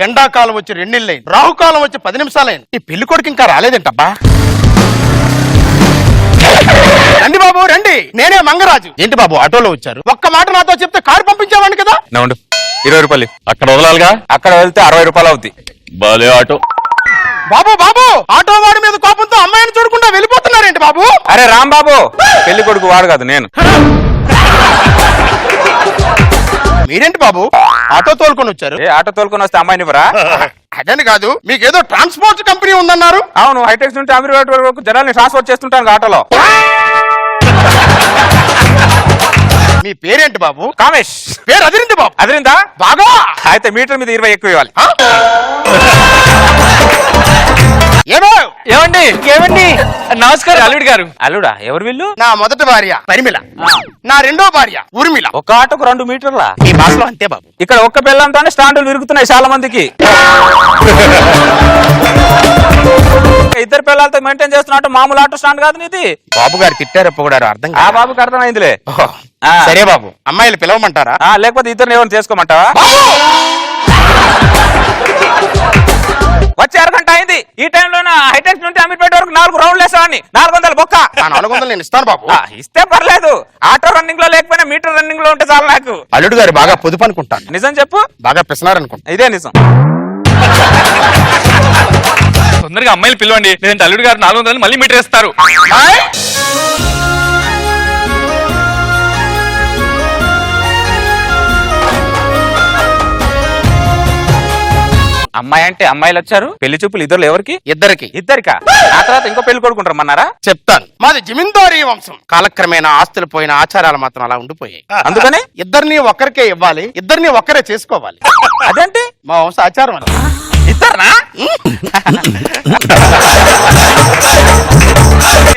ఎండాకాలం వచ్చి 2 నెలలైంది, రాహుకాలం వచ్చి 10 నిమిషాలైంది. ఈ పెళ్లి కొడుకు ఇంకా రాలేదేంటబ్బా? రండి బాబు రండి, నేనే మంగరాజు. ఏంటి బాబు ఆటోలో వచ్చారు? ఒక్క మాట నాతో చెప్తే కారు పంపించేవాడిని కదా. 20 రూపాయలు అక్కడ వదలాలిగా, అక్కడ వెళ్తే 60 రూపాయలు అవుతాయి. బాలే ఆటో. బాబు బాబు, ఆటో వాడి మీద కోపంతో అమ్మాయిని చూడకుండా వెళ్ళిపోతున్నారేంటి బాబు? అరే రాంబాబు, పెళ్లి కొడుకు వాడు కాదు నేను. మీరేంటి బాబు ఆటో తోలుకొని వచ్చారు? ఆటో తోలుకొని వస్తే అమ్మాయిని ఇవ్వరా? అదని కాదు, మీకేదో ట్రాన్స్పోర్ట్ కంపెనీ ఉందన్నారు. అవును, హైటెక్స్ నుండి అమీర్పేట వరకు జనాల్ని ట్రాన్స్పోర్ట్ చేస్తుంటాను ఆటోలో. మీ పేరేంటి బాబు? కామేష్. పేరు అదిరింది బాబు. అదిరిందా? బాగా. అయితే మీటర్ మీద 20 ఎక్కువ ఇవ్వాలి. ఏమండి ఏమండి నమస్కారం అల్లుడు గారు. అల్లుడా? ఎవరు వీళ్ళు? నా మొదటి భార్య పరిమిళ, నా రెండో భార్య ఉర్మిళ. ఒక ఆటోకు 2 మీటర్ల. ఈ భాషలో అంతే బాబు. ఇక్కడ ఒక్క పిల్లలతోనే స్టాండ్లు విరుగుతున్నాయి చాలా మందికి. ఇద్దరు పిల్లలతో మెయింటైన్ చేస్తున్నట్టు మామూలు ఆటో స్టాండ్ కాదు నీది. బాబు గారు తిట్టారు పొగడారు అర్థం ఆ బాబుకి అర్థమైందిలే. సరే బాబు, అమ్మాయిలు పిలవమంటారా? లేకపోతే ఇద్దరు ఎవరిని చేసుకోమంటావా? వచ్చే అరగంట అయింది. ఈ టైంలో హైటెక్స్ నుండి అమీర్పేట వరకు 4 రౌండ్లు వేసావాడిని. 400 బొక్క. 400 నేను ఇస్తాను బాబు. ఇస్తే పర్లేదు, ఆటో రన్నింగ్ లో లేకపోయినా మీటర్ రన్నింగ్ లో ఉంటే చాలు నాకు. అల్లుడు గారు బాగా పొదుపు అనుకుంటాను. నిజం చెప్పు. బాగా పిసినారు అనుకుంటా. ఇదే నిజం. తొందరగా అమ్మాయిలు పిలవండి, లేదంటే అల్లుడు గారు 400 మళ్ళీ మీటర్ వేస్తారు. అమ్మాయి అంటే అమ్మాయిలు వచ్చారు. పెళ్లి చూపులు ఇద్దరు ఎవరికి? ఇద్దరికా? ఆ తర్వాత ఇంకో పెళ్లి కొడుకుంటారమ్మన్నారా? చెప్తాను. మాది జమీందారీ వంశం. కాలక్రమేణా ఆస్తులు పోయిన ఆచారాలు మాత్రం అలా ఉండిపోయాయి. అందుకని ఇద్దరిని ఒక్కరికే ఇవ్వాలి, ఇద్దరిని ఒక్కరే చేసుకోవాలి. అదేంటి? మా వంశ ఆచారం అని. ఇద్దరునా?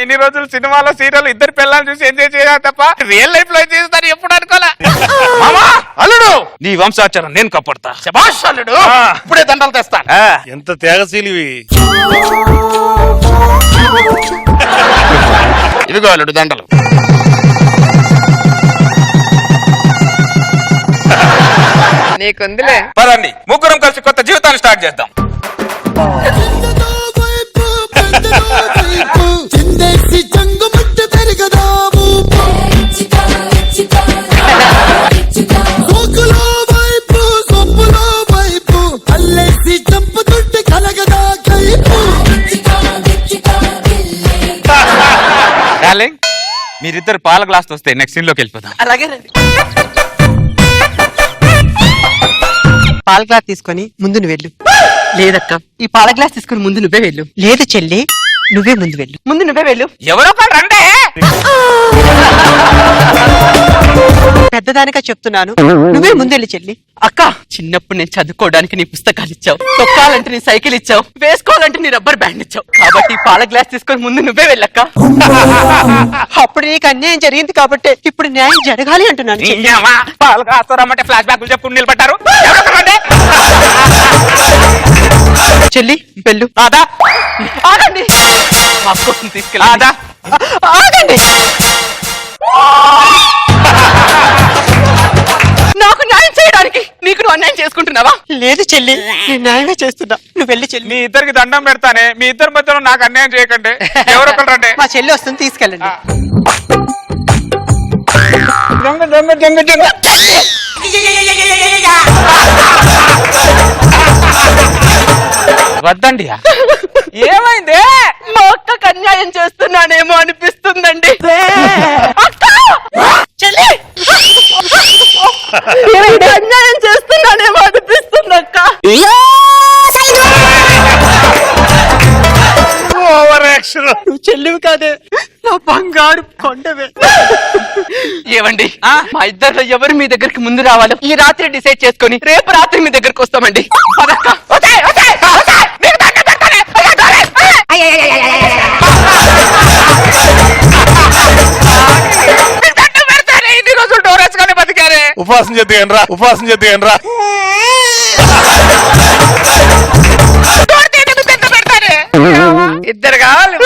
ఇన్ని రోజులు సినిమాలో సీరియల్ ఇద్దరు పిల్లల్ని చూసి ఎంజాయ్ చేయాలి తప్ప రియల్ లైఫ్ లో చేస్తాను ఎప్పుడు అనుకోలే. అల్లుడు, నీ వంశాచారం నేను కాపాడుతా. శభాష్ అల్లుడు, ఇప్పుడే దండలు తెస్తాను. ఎంత త్యాగశీలివి. ఇదిగో అల్లుడు దండలు. నీకుందిలే. పదండి, ముగ్గురం కలిసి కొత్త జీవితాన్ని స్టార్ట్ చేద్దాం. మీరిద్దరు పాల గ్లాస్ వస్తే నెక్స్ట్ సీన్ లోకి వెళ్ళిపోదాం. అలాగే రండి. పాల గ్లాస్ తీసుకొని ముందు నువ్వు వెళ్ళు. లేదక్క, ఈ పాల గ్లాస్ తీసుకొని ముందు నువ్వే వెళ్ళు. లేదు చెల్లి, నువ్వే ముందు వెళ్ళు. ముందు నువ్వే వెళ్ళు. ఎవరో కాదు రండి. పెద్దదానిగా చెప్తున్నాను, నువ్వే ముందెళ్ళి చెల్లి. అక్క, చిన్నప్పుడు నేను చదువుకోవడానికి నీ పుస్తకాలు ఇచ్చావు, తొక్కాలంటే నీ సైకిల్ ఇచ్చావు, వేసుకోవాలంటే నీ రబ్బర్ బ్యాండ్ ఇచ్చావు. కాబట్టి పాల గ్లాస్ తీసుకొని ముందు నువ్వే వెళ్ళక్క. అప్పుడు నీకు అన్యాయం జరిగింది కాబట్టి ఇప్పుడు న్యాయం జరగాలి అంటున్నాను. పాల గ్లాస్ రమ్మంటే ఫ్లాష్ బ్యాక్ చెప్పుకుని నిలబడ్డారు. చెల్లి వెళ్ళు. ఆదా ఆగండి, తీసుకెళ్ళి ఆదా ఆగండి. నాకు న్యాయం చేయడానికి నీకు నువ్వు అన్యాయం చేసుకుంటున్నావా? లేదు చెల్లి, నేను న్యాయంగా చేస్తున్నా. నువ్వు వెళ్ళి చెల్లి. మీ ఇద్దరికి దండం పెడతానే, మీ ఇద్దరి మధ్యలో నాకు అన్యాయం చేయకండి. ఎవరో ఒకరు రండి. మా చెల్లి వస్తుంది, తీసుకెళ్ళండి. వద్దండి. ఏమైంది? మా అక్కకు అన్యాయం చేస్తున్నానేమో అనిపిస్తుందండి. చెల్లి, అన్యాయం చేస్తున్నానేమో అనిపిస్తుంది అక్క. నువ్వు చెల్లివి కాదే, నా బంగారు కొండవే. ఏవండి, మా ఇద్దరిలో ఎవరు మీ దగ్గరికి ముందు రావాలో ఈ రాత్రి డిసైడ్ చేసుకొని రేపు రాత్రి మీ దగ్గరకు వస్తామండి. ఇన్ని రోజులు డోర్ వేసుకొని బతికారే. ఉపాసం చేద్దాం రా. ఇద్దరు కావాలి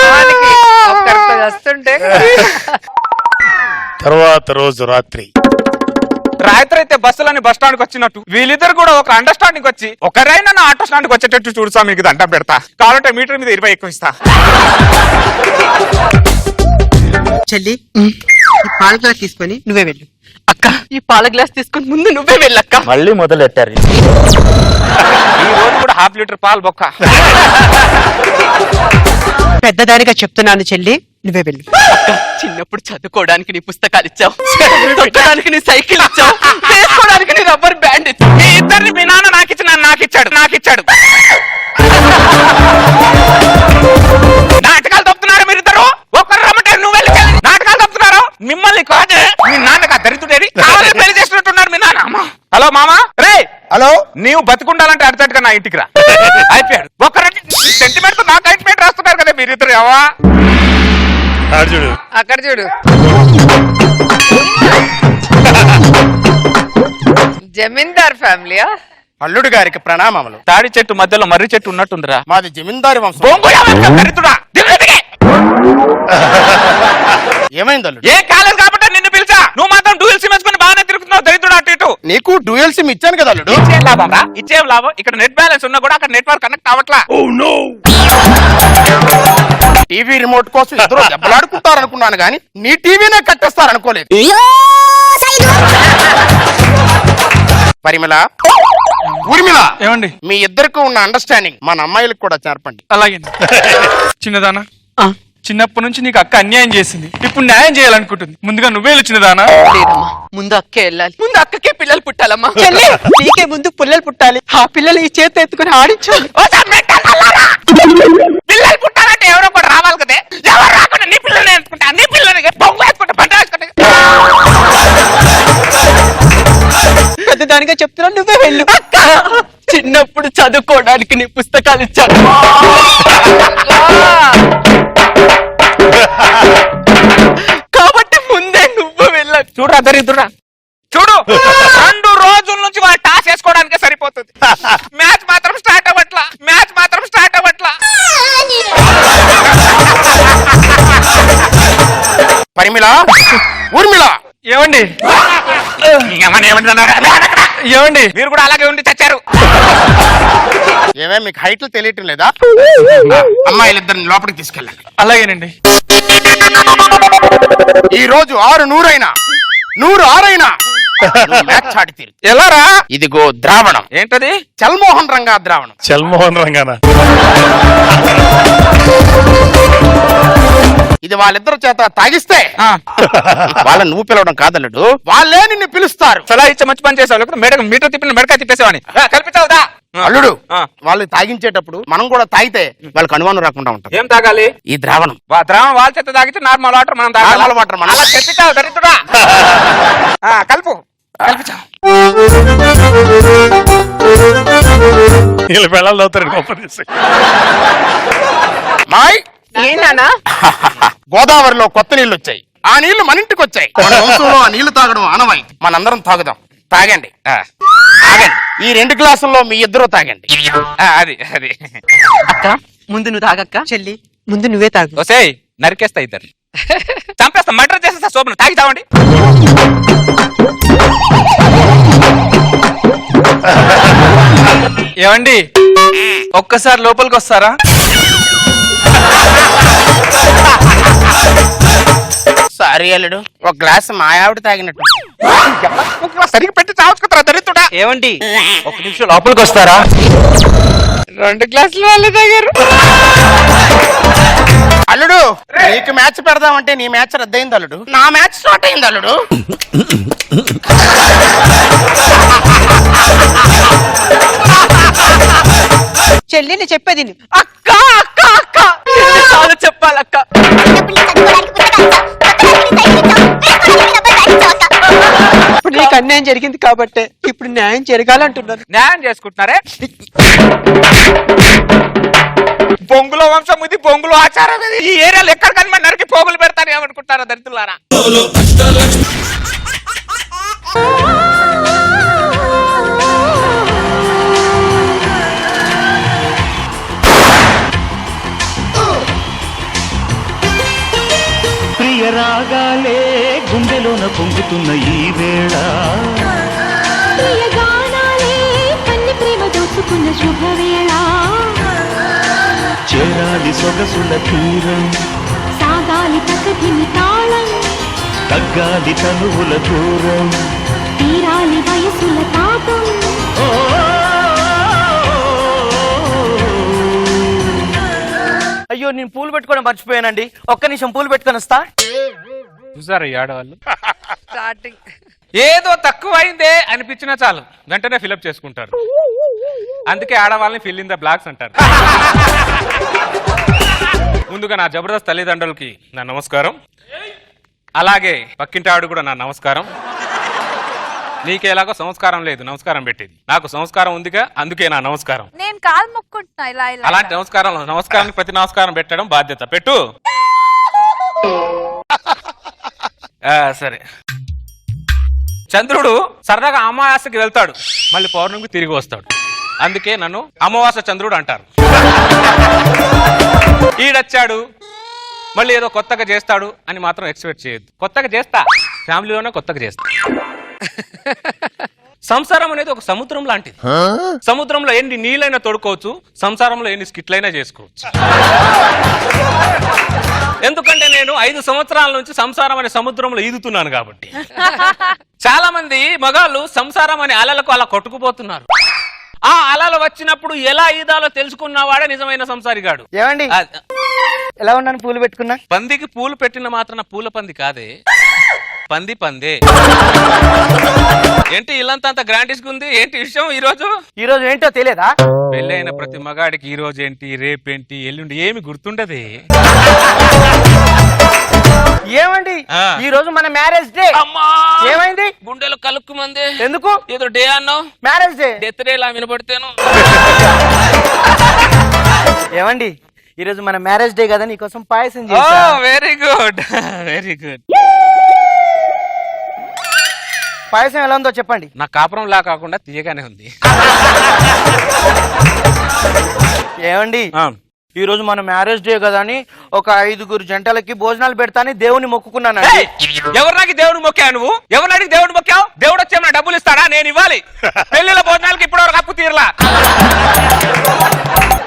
వస్తుంటే. తర్వాత రోజు రాత్రి రాత్రి అయితే బస్సులని బస్ స్టాండ్ కి వచ్చినట్టు వీళ్ళిద్దరు కూడా ఒక అండర్స్టాండింగ్ వచ్చి ఒకరైనా నా ఆటో స్టాండ్ కి వచ్చేటట్టు చూడుసా, మీకు దండం పెడతా. కావాలంటే మీటర్ మీద 20 ఎక్కువ ఇస్తా. చెల్లి ఈ పాల గ్లాస్ తీసుకొని నువ్వే వెళ్ళు. అక్క ఈ పాల గ్లాస్ తీసుకొని ముందు నువ్వే వెళ్ళక్క. మళ్ళీ మొదలెట్టారు. ఈ రోజు కూడా ½ లీటర్ పాలు బొక్క. పెద్దదానిగా చెప్తున్నాను చెల్లి, నువ్వే వెళ్ళు. చిన్నప్పుడు చదువుకోవడానికి నీ పుస్తకాలు ఇచ్చావు, తొక్కడానికి నీ సైకిల్ ఇచ్చావు, వేసుకోవడానికి నీ రబ్బర్ బ్యాండ్ ఇచ్చావు. మీ ఇద్దరిని మీ నాన్న నాకిచ్చాడు. నాటకాలు తప్పుతున్నారు మీరిద్దరు. ఒకరు రమ్మంటారు, నువ్వు వెళ్ళి నాటకాలు తప్పుతున్నారు. మిమ్మల్ని కాదు మీ నాన్నగా దరిద్రుడేది కావాలని పెళ్లి చేస్తున్నట్టున్నారు మీ నాన్న. హలో మామా, రే హలో, నీవు బతుకుండాలంటే అర్జెంట్ గా నా ఇంటికి రా. అయిపోయాడు. ఒకరు సెంటిమెంట్ నాకు అయిపోయింట్ రాస్తున్నారు కదా మీరిద్దరు. ఎవా చూడు అక్కడ చూడు, జమీందార్ ఫ్యామిలీయా? అల్లుడు గారికి ప్రణామములు. తాడి చెట్టు మధ్యలో మర్రి చెట్టు ఉన్నట్టుందిరా. మాది జమీందారి వంశం. దరిద్రుడా. ఏమైంది అల్లుడు? ఏ కాలేదు కాబట్టి నిన్ను పిలిచా. నువ్వు మాత్రం డూయల్ సిమ్ వేసుకుని బాగానే తిరుగుతున్నావు దరిద్రుడు అటు ఇటు. నీకు డ్యూయల్ సిమ్ ఇచ్చాను కదా అల్లుడు. ఇచ్చేం లాభం రా, ఇచ్చేం లాభం. ఇక్కడ నెట్ బ్యాలెన్స్ ఉన్నా కూడా అక్కడ నెట్వర్క్ కనెక్ట్ అవ్వట్లా. టీవీ రిమోట్ కోసం ఇద్దరు దెబ్బలాడుకుంటారు అనుకున్నాను గానీ నీ టీవీనే కట్టేస్తారు అనుకోలేదు. పరిమళ, ఊర్మిళ, ఏమండి? మీ ఇద్దరికి ఉన్న అండర్స్టాండింగ్ మన అమ్మాయిలకు కూడా చేర్పండి. అలాగే చిన్నదానా, ఆ, చిన్నప్పటి నుంచి నీకు అక్క అన్యాయం చేసింది, ఇప్పుడు న్యాయం చేయాలనుకుంటుంది. ముందుగా నువ్వే వెళ్ళు చిన్నదానా. లేదమ్మా, ముందు అక్కే వెళ్ళాలి. ముందు అక్కకే పిల్లలు పుట్టాలమ్మా. చెల్లి, నీకే ముందు పిల్లలు పుట్టాలి. ఆ పిల్లలు ఈ చేత ఎత్తుకుని ఆడించాలి. పిల్లలు పుట్టాలంటే ఎవరో కూడా రావాలి కదే. ఎవరు రాకుండా నీ పిల్లలు వేసుకుంటా, నీ పిల్లలు బొంగు వేసుకుంటా, బండ వేసుకుంటా. పెద్దదానిగా చెప్తున్నా, నువ్వే వెళ్ళు. అక్క, చిన్నప్పుడు చదువుకోవడానికి నీ పుస్తకాలు ఇచ్చాను కాబట్టి ముందే నువ్వు వెళ్ళ. చూడరా దరిద్రుడా, చూడు 2 రోజుల నుంచి వాళ్ళు టాస్ వేసుకోవడానికే సరిపోతుంది. మ్యాచ్ మాత్రం స్టార్ట్ అవ్వట్లా. పరిమళ, ఊర్మిళ, ఏమండి? ఏమండి? మీరు కూడా అలాగే ఉండి చచ్చారు. ఏమే మీకు హైట్లు తెలియటం లేదా? అమ్మాయిలిద్దరిని లోపలికి తీసుకెళ్ళండి. అలాగేనండి. ఈ రోజు 6 100 6 మ్యాచ్ ఆడి తీరు. ఎలారా? ఇదిగో ద్రావణం. ఏంటది? చల్మోహన్ రంగా ద్రావణం. చల్మోహన్ రంగాన ఇది వాళ్ళిద్దరు చేత తాగిస్తే వాళ్ళని నువ్వు పిలవడం కాదల్లుడు, వాళ్ళే నిన్ను పిలుస్తారు. సలహా ఇచ్చే మంచి పని చేసావు. లేకపోతే మీటర్ తిప్పిన మెడకాయ తిప్పేసావని కల్పించావుదా? అల్లుడు, వాళ్ళు తాగించేటప్పుడు మనం కూడా తాగితే వాళ్ళకి అనుమానం రాకుండా ఉంటాం. ఏం తాగాలి? ఈ ద్రావణం. ద్రావణం వాళ్ళ చేత తాగితే నార్మల్ వాటర్ మనం తాగాలి. నార్మల్ వాటర్ మనం. అలా చెప్పిస్తావు దరిద్రుడా. కలుపు, కల్పించావు. వీళ్ళు పిల్లలు అవుతారు గొప్ప తీసి. మాయ్, ఏంటన్నా? గోదావరిలో కొత్త నీళ్లు వచ్చాయి. ఆ నీళ్లు మన ఇంటికి వచ్చాయి. మన వంశంలో ఆ నీళ్లు తాగడం ఆనవాయి. మనందరం తాగుదాం. తాగండి. తాగండి. ఈ 2 గ్లాసుల్లో మీ ఇద్దరు తాగండి. అది అది అక్క, ముందు నువ్వు తాగక్క. చెల్లి, ముందు నువ్వే తాగు. ఒసేయ్, నరికేస్తా ఇద్దరు, చంపేస్తా, మర్డర్ చేసేస్తా. శోభను తాగి తావండి. ఏమండి? ఒక్కసారి లోపలికి వస్తారా? సారీ అల్లుడు, ఒక గ్లాస్ మా ఆవిడ తాగినట్టు. సరిగ్గా పెట్టి చావుకుతారా దరిద్రుడా. ఏమండి? 1 నిమిషం లోపలికి వస్తారా? 2 గ్లాసులు వాళ్ళు తాగారు. అల్లుడు, నీకు మ్యాచ్ పెడదామంటే నీ మ్యాచ్ రద్దయింది అల్లుడు. నా మ్యాచ్ స్టార్ట్ అయింది అల్లుడు. చెల్లిని చెప్పేది అక్క అక్క అక్క చాలా చెప్పాలక్క. ఇప్పుడు నీకు అన్యాయం జరిగింది కాబట్టి ఇప్పుడు న్యాయం జరగాలంటున్నాను. న్యాయం చేసుకుంటున్నారే? బొంగులో వంశం ఇది, బొంగులో ఆచారం ఇది. ఈ ఏరియాలో ఎక్కడ కానీ మన నరికి పోగులు పెడతారు ఏమనుకుంటారా దరిద్రులారా. ప్రియ రాగాలే గుండెలోన పొంగుతున్న ఈ వేళ ప్రియగానాలే కన్ని ప్రేమ దోచుకున్న శుభవేళ చేరాలి సొగసుల తీరం సాగాలి ప్రకృతిని తాళం తగ్గాలి తనువుల దూరం తీరాలి వయసుల తాపం అయ్యో నేను పూలు పెట్టుకోవడం మర్చిపోయానండి, ఒక్క నిమిషం పూలు పెట్టుకొని వస్తా. చూసారా ఈ ఆడవాళ్ళు స్టార్టింగ్ ఏదో తక్కువ అయిందే అనిపించినా చాలు వెంటనే ఫిలప్ చేసుకుంటారు. అందుకే ఆడవాళ్ళని ఫిల్ ఇన్ ద బ్లాక్స్ అంటారు. ముందుగా నా జబర్దస్త్ తల్లిదండ్రులకి నా నమస్కారం, అలాగే పక్కింటి ఆవిడ కూడా నా నమస్కారం. నీకే ఎలాగో సంస్కారం లేదు నమస్కారం పెట్టేది, నాకు సంస్కారం ఉందిగా అందుకే నా నమస్కారం. నేను కాలు మొక్కుంటున్నా ఇలా ఇలా అలాంటి నమస్కారానికి ప్రతి నమస్కారం పెట్టడం బాధ్యత. పెట్టు. సరే, చంద్రుడు సరదాగా అమావాస్యకి వెళ్తాడు, మళ్ళీ పౌర్ణమికి తిరిగి వస్తాడు, అందుకే నన్ను అమావాస్య చంద్రుడు అంటారు. ఈడొచ్చాడు మళ్ళీ ఏదో కొత్తగా చేస్తాడు అని మాత్రం ఎక్స్పెక్ట్ చేయొద్దు. కొత్తగా చేస్తా, ఫ్యామిలీలోనే కొత్తగా చేస్తా. సంసారం అనేది ఒక సముద్రం లాంటిది. సముద్రంలో ఎన్ని నీళ్ళైనా తోడుకోవచ్చు, సంసారంలో ఎన్ని స్కిట్లైనా చేసుకోవచ్చు. ఎందుకంటే నేను 5 సంవత్సరాల నుంచి సంసారం అనే సముద్రంలో ఈదుతున్నాను కాబట్టి. చాలా మంది మగాళ్ళు సంసారం అనే అలలకు అలా కొట్టుకుపోతున్నారు. ఆ అలలు వచ్చినప్పుడు ఎలా ఈదాలో తెలుసుకున్నవాడే నిజమైన సంసారిగాడు. ఏమండి ఎలా ఉన్నాను పూలు పెట్టుకున్నా? పందికి పూలు పెట్టిన మాత్రాన పూల పంది కాదే, పంది పందే. ఏంటి ఇల్లంతా అంత గ్రాండిస్గా ఉంది, ఏంటి విషయం ఈ రోజు ఏంటో తెలియదా? పెళ్ళైన ప్రతి మగాడికి ఈ రోజు ఏంటి, రేపేంటి, ఎల్లుండి ఏమి గుర్తుండదే. ఏమండి ఈ రోజు మన మ్యారేజ్ డే. అమ్మా ఏమైంది? గుండెలు కలుక్కుమంది. ఎందుకు? ఏదో డే అన్నావు, మ్యారేజ్ డే. డెత్ డే లా వినపడితేను. ఏమండి ఈ రోజు మన మ్యారేజ్ డే కదా, నీకోసం పాయసం చేశా. Very good very good. Payasam ఎలా ఉందో చెప్పండి. నా కాపురం లా కాకుండా తీయగానే ఉంది. ఏమండి ఈ రోజు మన మ్యారేజ్ డే కదా అని ఒక 5 జంటలకి భోజనాలు పెడతాని దేవుని మొక్కుకున్నానండి. ఎవరినాకి దేవుడు మొక్కావు నువ్వు? ఎవరినాడికి దేవుడు మొక్కావు? దేవుడు వచ్చేమన్నా డబ్బులు ఇస్తాడా? నేను ఇవ్వాలి. పెళ్లిళ్ళ భోజనాలకి ఇప్పటివరకు అప్పు తీరలా.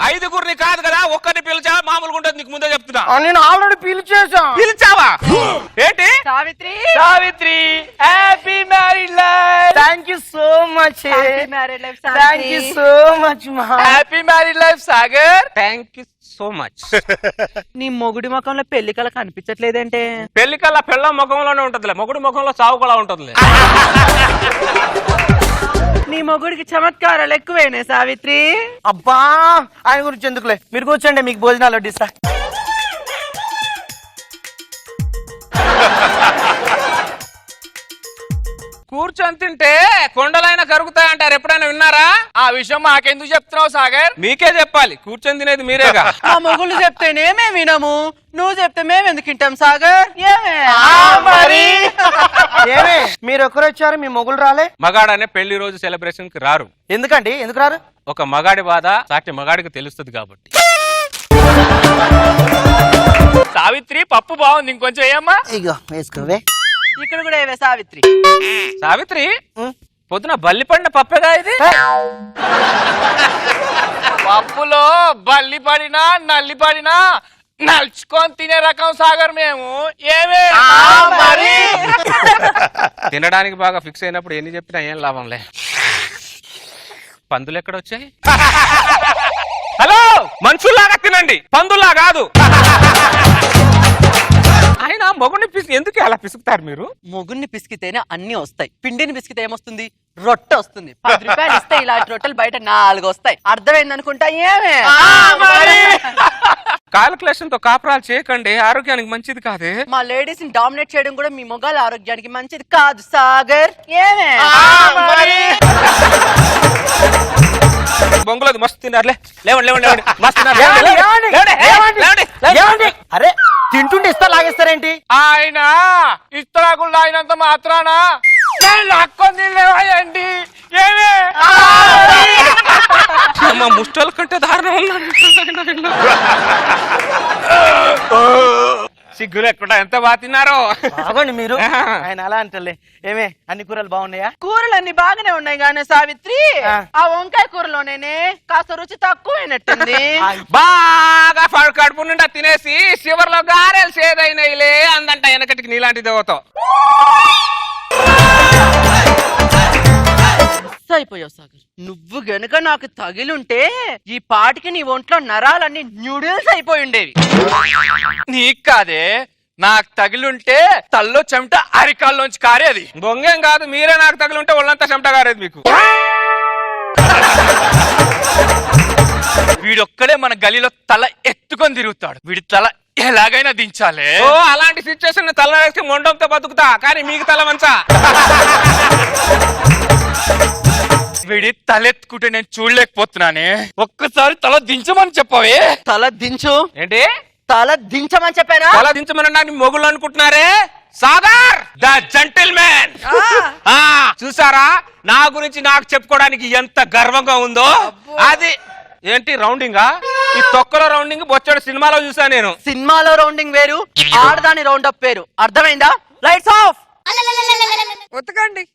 5 కాదు కదా, ఒక్కరిని పిలిచా మామూలుగా ఉంటుంది. నీకు ముందే చెప్తున్నా, నేను ఆల్రెడీ పిలిచేసా. పిలిచావా? ఏంటి? Savitri Savitri happy married life. Thank you so much. Married life thank you so much. Happy married life Sagar. Thank you so much. నీ మొగుడి ముఖంలో పెళ్లి కళ కనిపించట్లేదంటే? పెళ్లి కల్లా పెళ్ళ ముఖంలోనే ఉంటదిలే, మొగుడి ముఖంలో సావు కూడా ఉంటదిలే. నీ మొగుడికి చమత్కారాలు ఎక్కువేనే సావిత్రి. అబ్బా ఆయన గురించి ఎందుకులే, మీరు కూర్చోండి, మీకు భోజనాలు వడ్డిస్తా. కూర్చొని తింటే కొండలైనా కరుగుతాయంటారు, ఎప్పుడైనా విన్నారా? ఆ విషయం మాకెందుకు చెప్తున్నావు సాగర్? మీకే చెప్పాలి, కూర్చొని తినేది మీరేగా. మా మొగుళ్ళు చెప్తేనే మేము వినము, నువ్వు చెప్తే మేము ఎందుకు వింటాం సాగర్? ఏమే మీరు ఒక్కరు వచ్చారు, మీ మొగులు రాలే? మగాడనే పెళ్లి రోజు సెలబ్రేషన్ కి రారు. ఎందుకండి? ఎందుకు రారు? ఒక మగాడి బాధ సాటి మగాడికి తెలుస్తుంది కాబట్టి. సావిత్రి పప్పు బాగుంది, ఇంకొంచెం ఏమ్మా? ఇగో వేసుకోవే. ఇక్కడ కూడా ఏవే సావిత్రి. సావిత్రి పొద్దున బల్లి పడిన పప్పేగా ఇది. పప్పులో బల్లి పడినా నల్లి పడినా నలుచుకొని తినే రకం సాగర్ మేము. ఏమే తినడానికి బాగా ఫిక్స్ అయినప్పుడు ఎన్ని చెప్పినా ఏం లాభంలే. పందులు ఎక్కడ వచ్చాయి? హలో, మనుషుల్లాగా తినండి, పందుల్లా కాదు. ఆయన మొగుడిని ఎందుకు అలా పిసుకుతారు మీరు? మొగుడిని పిసికితేనే అన్ని వస్తాయి, పిండిని పిసికితే ఏమొస్తుంది? రొట్టె వస్తుంది. 10 రూపాయలు ఇస్తే ఇలాంటి రొట్టెలు బయట 4 వస్తాయి. అర్థమైంది అనుకుంటా. ఏమే కాలిక్యులేషన్ తో కాపురాలు చేయకండి, ఆరోగ్యానికి మంచిది కాదే. మా లేడీస్ ని డామినేట్ చేయడం కూడా మీ మొగాల ఆరోగ్యానికి మంచిది కాదు సాగర్. ఏమే బొంగులది మస్తు తిన్నారులే. లేవండి లేవండి లేవండి, మస్తు తిన్నారు. అరే తింటుంటే ఇస్తా లాగేస్తారేంటి? ఆయన ఇస్తరాకులు అయినంత మాత్రాన నేను లాక్కొని తినలేవాయండి. ఏమే మా ముష్టల కంటే దారుణం ఉన్నాడు. సిగ్గులు ఎక్కడ ఎంత బాగా తిన్నారో. బాగోండి మీరు. ఆయన అలా అంటలే. ఏమే అన్ని కూరలు బాగున్నాయా? కూరలు అన్ని బాగానే ఉన్నాయి కానీ సావిత్రి, ఆ వంకాయ కూరలోనే కాస్త రుచి తక్కువైనట్టుంది. బాగా కడుపు నిండా తినేసి చివర్లో గారెలు సేదైనయిలే అందంట వెనకటికి నీలాంటి దేవతో. అయిపోయావు సాగర్. నువ్వు గనుక నాకు తగిలుంటే ఈ పాటికి నీ ఒంట్లో నరాలన్నీ న్యూడిల్స్ అయిపోయి ఉండేవి. నీకు కాదే, నాకు తగిలుంటే తల్లో చెమట అరికాల్లోంచి కారేది. బొంగేం కాదు, మీరే నాకు తగిలింటే ఒళ్ళంతా చెమట గారేది మీకు. వీడొక్కడే మన గలీలో తల ఎత్తుకొని తిరుగుతాడు. వీడి తల ఎలాగైనా దించాలి. ఓ అలాంటి సిచ్యువేషన్ తల వేసి మొండంతో బతుకుతా, కానీ మీకు తల మంచా. వీడి తలెత్తుకుంటే నేను చూడలేకపోతున్నానే. ఒక్కసారి తల దించమని చెప్పవే. తల దించు. ఏంటి తల దించమని చెప్పానా? తల దించమనడానికి మొగుళ్ళు అనుకుంటున్నారే. Sagar the gentleman. చూసారా నా గురించి నాకు చెప్పుకోవడానికి ఎంత గర్వంగా ఉందో. అది ఏంటి రౌండింగా? ఈ తొక్కలో రౌండింగ్ బొచ్చడు సినిమాలో చూసా నేను. సినిమాలో రౌండింగ్ వేరు, ఆడదాని రౌండ్ అప్ వేరు. అర్థమైందా? Lights off. ఉతకండి.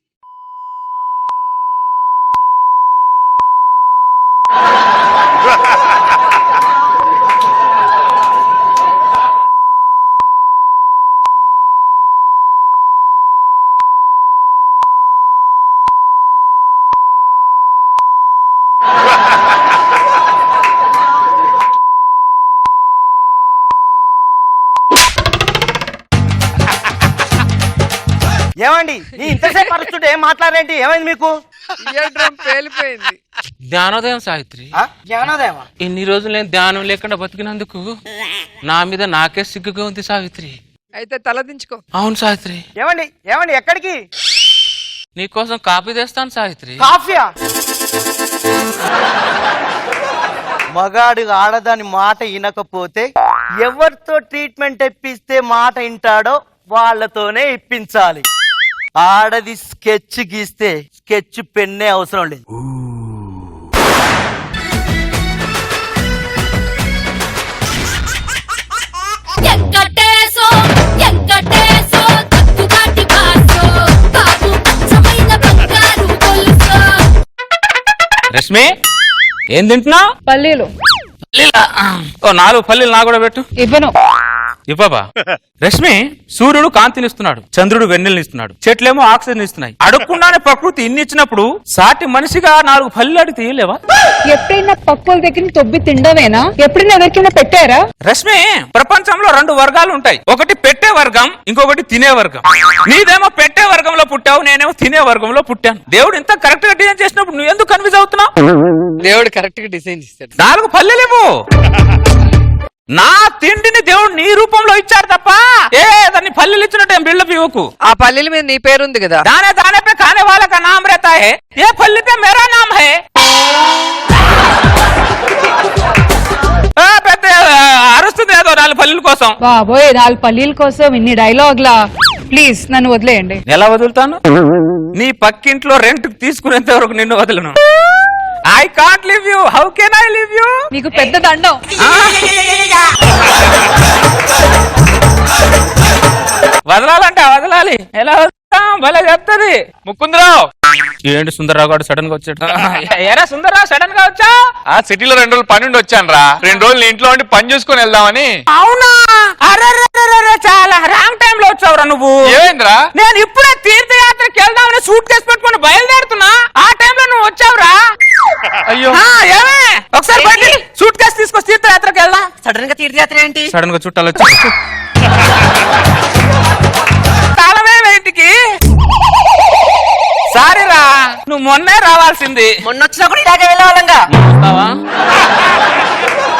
ఏమండి నీ ఇంతసేపు అరుస్తుంటే ఏం మాట్లాడేంటి? ఏమైంది మీకు? ఇయర్ డ్రమ్ పేలిపోయింది. జ్ఞానోదయం సావిత్రి. జ్ఞానోదయమా? ఇన్ని రోజులు నేను ధ్యానం లేకుండా బతికినందుకు నా మీద నాకే సిగ్గుగా ఉంది సావిత్రి. అయితే తల దించుకో. అవును సావిత్రి. ఏమండి ఏమండి ఎక్కడికి? నీకోసం కాపీ తెస్తాను సావిత్రి. కాఫీయా? మగాడు ఆడదాని మాట వినకపోతే ఎవరితో ట్రీట్మెంట్ ఇప్పిస్తే మాట వింటాడో వాళ్ళతోనే ఇప్పించాలి. ఆడది స్కెచ్ గీస్తే స్కెచ్ పెన్నే అవసరం లేదు. రష్మి ఏం తింటున్నావు? పల్లీలు. ఓ 4 పల్లీలు నా కూడా పెట్టు. ఇవ్వను. ఇవ్వబా. రష్మి సూర్యుడు కాంతినిస్తున్నాడు, చంద్రుడు వెన్నెలనిస్తున్నాడు, చెట్లేమో ఆక్సిజన్ ఇస్తున్నాయి. అడుక్కుండానే ప్రకృతి ఇన్ని ఇచ్చినప్పుడు సాటి మనిషిగా 4 పల్లీలు అడిగి తీయలేవా? ఎప్పుడైనా పక్కుల దగ్గర తొబ్బి తిండవేనా? ఎప్పుడైనా ఎవరికైనా పెట్టారా? రష్మి ప్రపంచంలో 2 వర్గాలు ఉంటాయి. ఒకటి పెట్టే వర్గం, ఇంకొకటి తినే వర్గం. నీదేమో పెట్టే వర్గంలో పుట్టావు, నేనేమో తినే వర్గంలో పుట్టాను. దేవుడు ఇంత కరెక్ట్ గా డిజైన్ చేసినప్పుడు నువ్వు ఎందుకు కన్ఫ్యూజ్ అవుతున్నావు? దేవుడు కరెక్ట్ గా డిజైన్ చేస్తాడు. 4 పల్లెలేవు. నా తిండిని దేవుడు నీ రూపంలో ఇచ్చాడు తప్ప దాన్ని పల్లెలు ఇచ్చినట్టు బిల్డప్ ఇవ్వకు. ఆ పల్లీల మీద నీ పేరుంది కదా. दाने दाने पे खाने वाला का नाम रहता है, ये फल्ली पे मेरा नाम है. పెద్ద అరుస్తుంది ఏదో 4 పల్లీల కోసం. బాబోయ్ 4 పల్లీల కోసం ఇన్ని డైలాగ్లా? ప్లీజ్ నన్ను వదిలేయండి. ఎలా వదులుతాను? నీ పక్కింట్లో రెంట్ తీసుకునేంత వరకు నిన్ను వదలను. I can't live you. How can I live you? నీకు పెద్ద దండం. వదలాలంటే వదలాలి. ఎలా వదులుతాం? భలే చెప్తుంది. ముకుందరావు. ఏంటి సుందరరావు గారు సడన్ గా వచ్చాడు? ఏరా సుందరరావు సడన్ గా వచ్చా? ఆ సిటీలో 2 రోజులు పని ఉండి వచ్చాను రా. 2 రోజులు ఇంట్లో ఉండి పని చూసుకొని వెళ్దామని. అవునా? అరే చాలా రాంగ్ టైం లో వచ్చావురా నువ్వు. ఏమైందిరా? నేను ఇప్పుడే తీర్థయాత్రకి వెళ్దామని సూట్ కేసు పెట్టుకుని బయలుదేరుతున్నా, ఆ టైంలో నువ్వు వచ్చావురా. అయ్యో ఏమే ఒకసారి బయట సూట్ కేసు తీసుకొచ్చి తీర్థయాత్రకి వెళ్దాం. సడన్ గా తీర్థయాత్ర ఏంటి? సడన్ గా చుట్టాలు వచ్చి తాళమే ఇంటికి. సారీరా, నువ్వు మొన్నే రావాల్సింది. మొన్న వచ్చినా కూడా ఇలాగే వెళ్ళవాలంగా.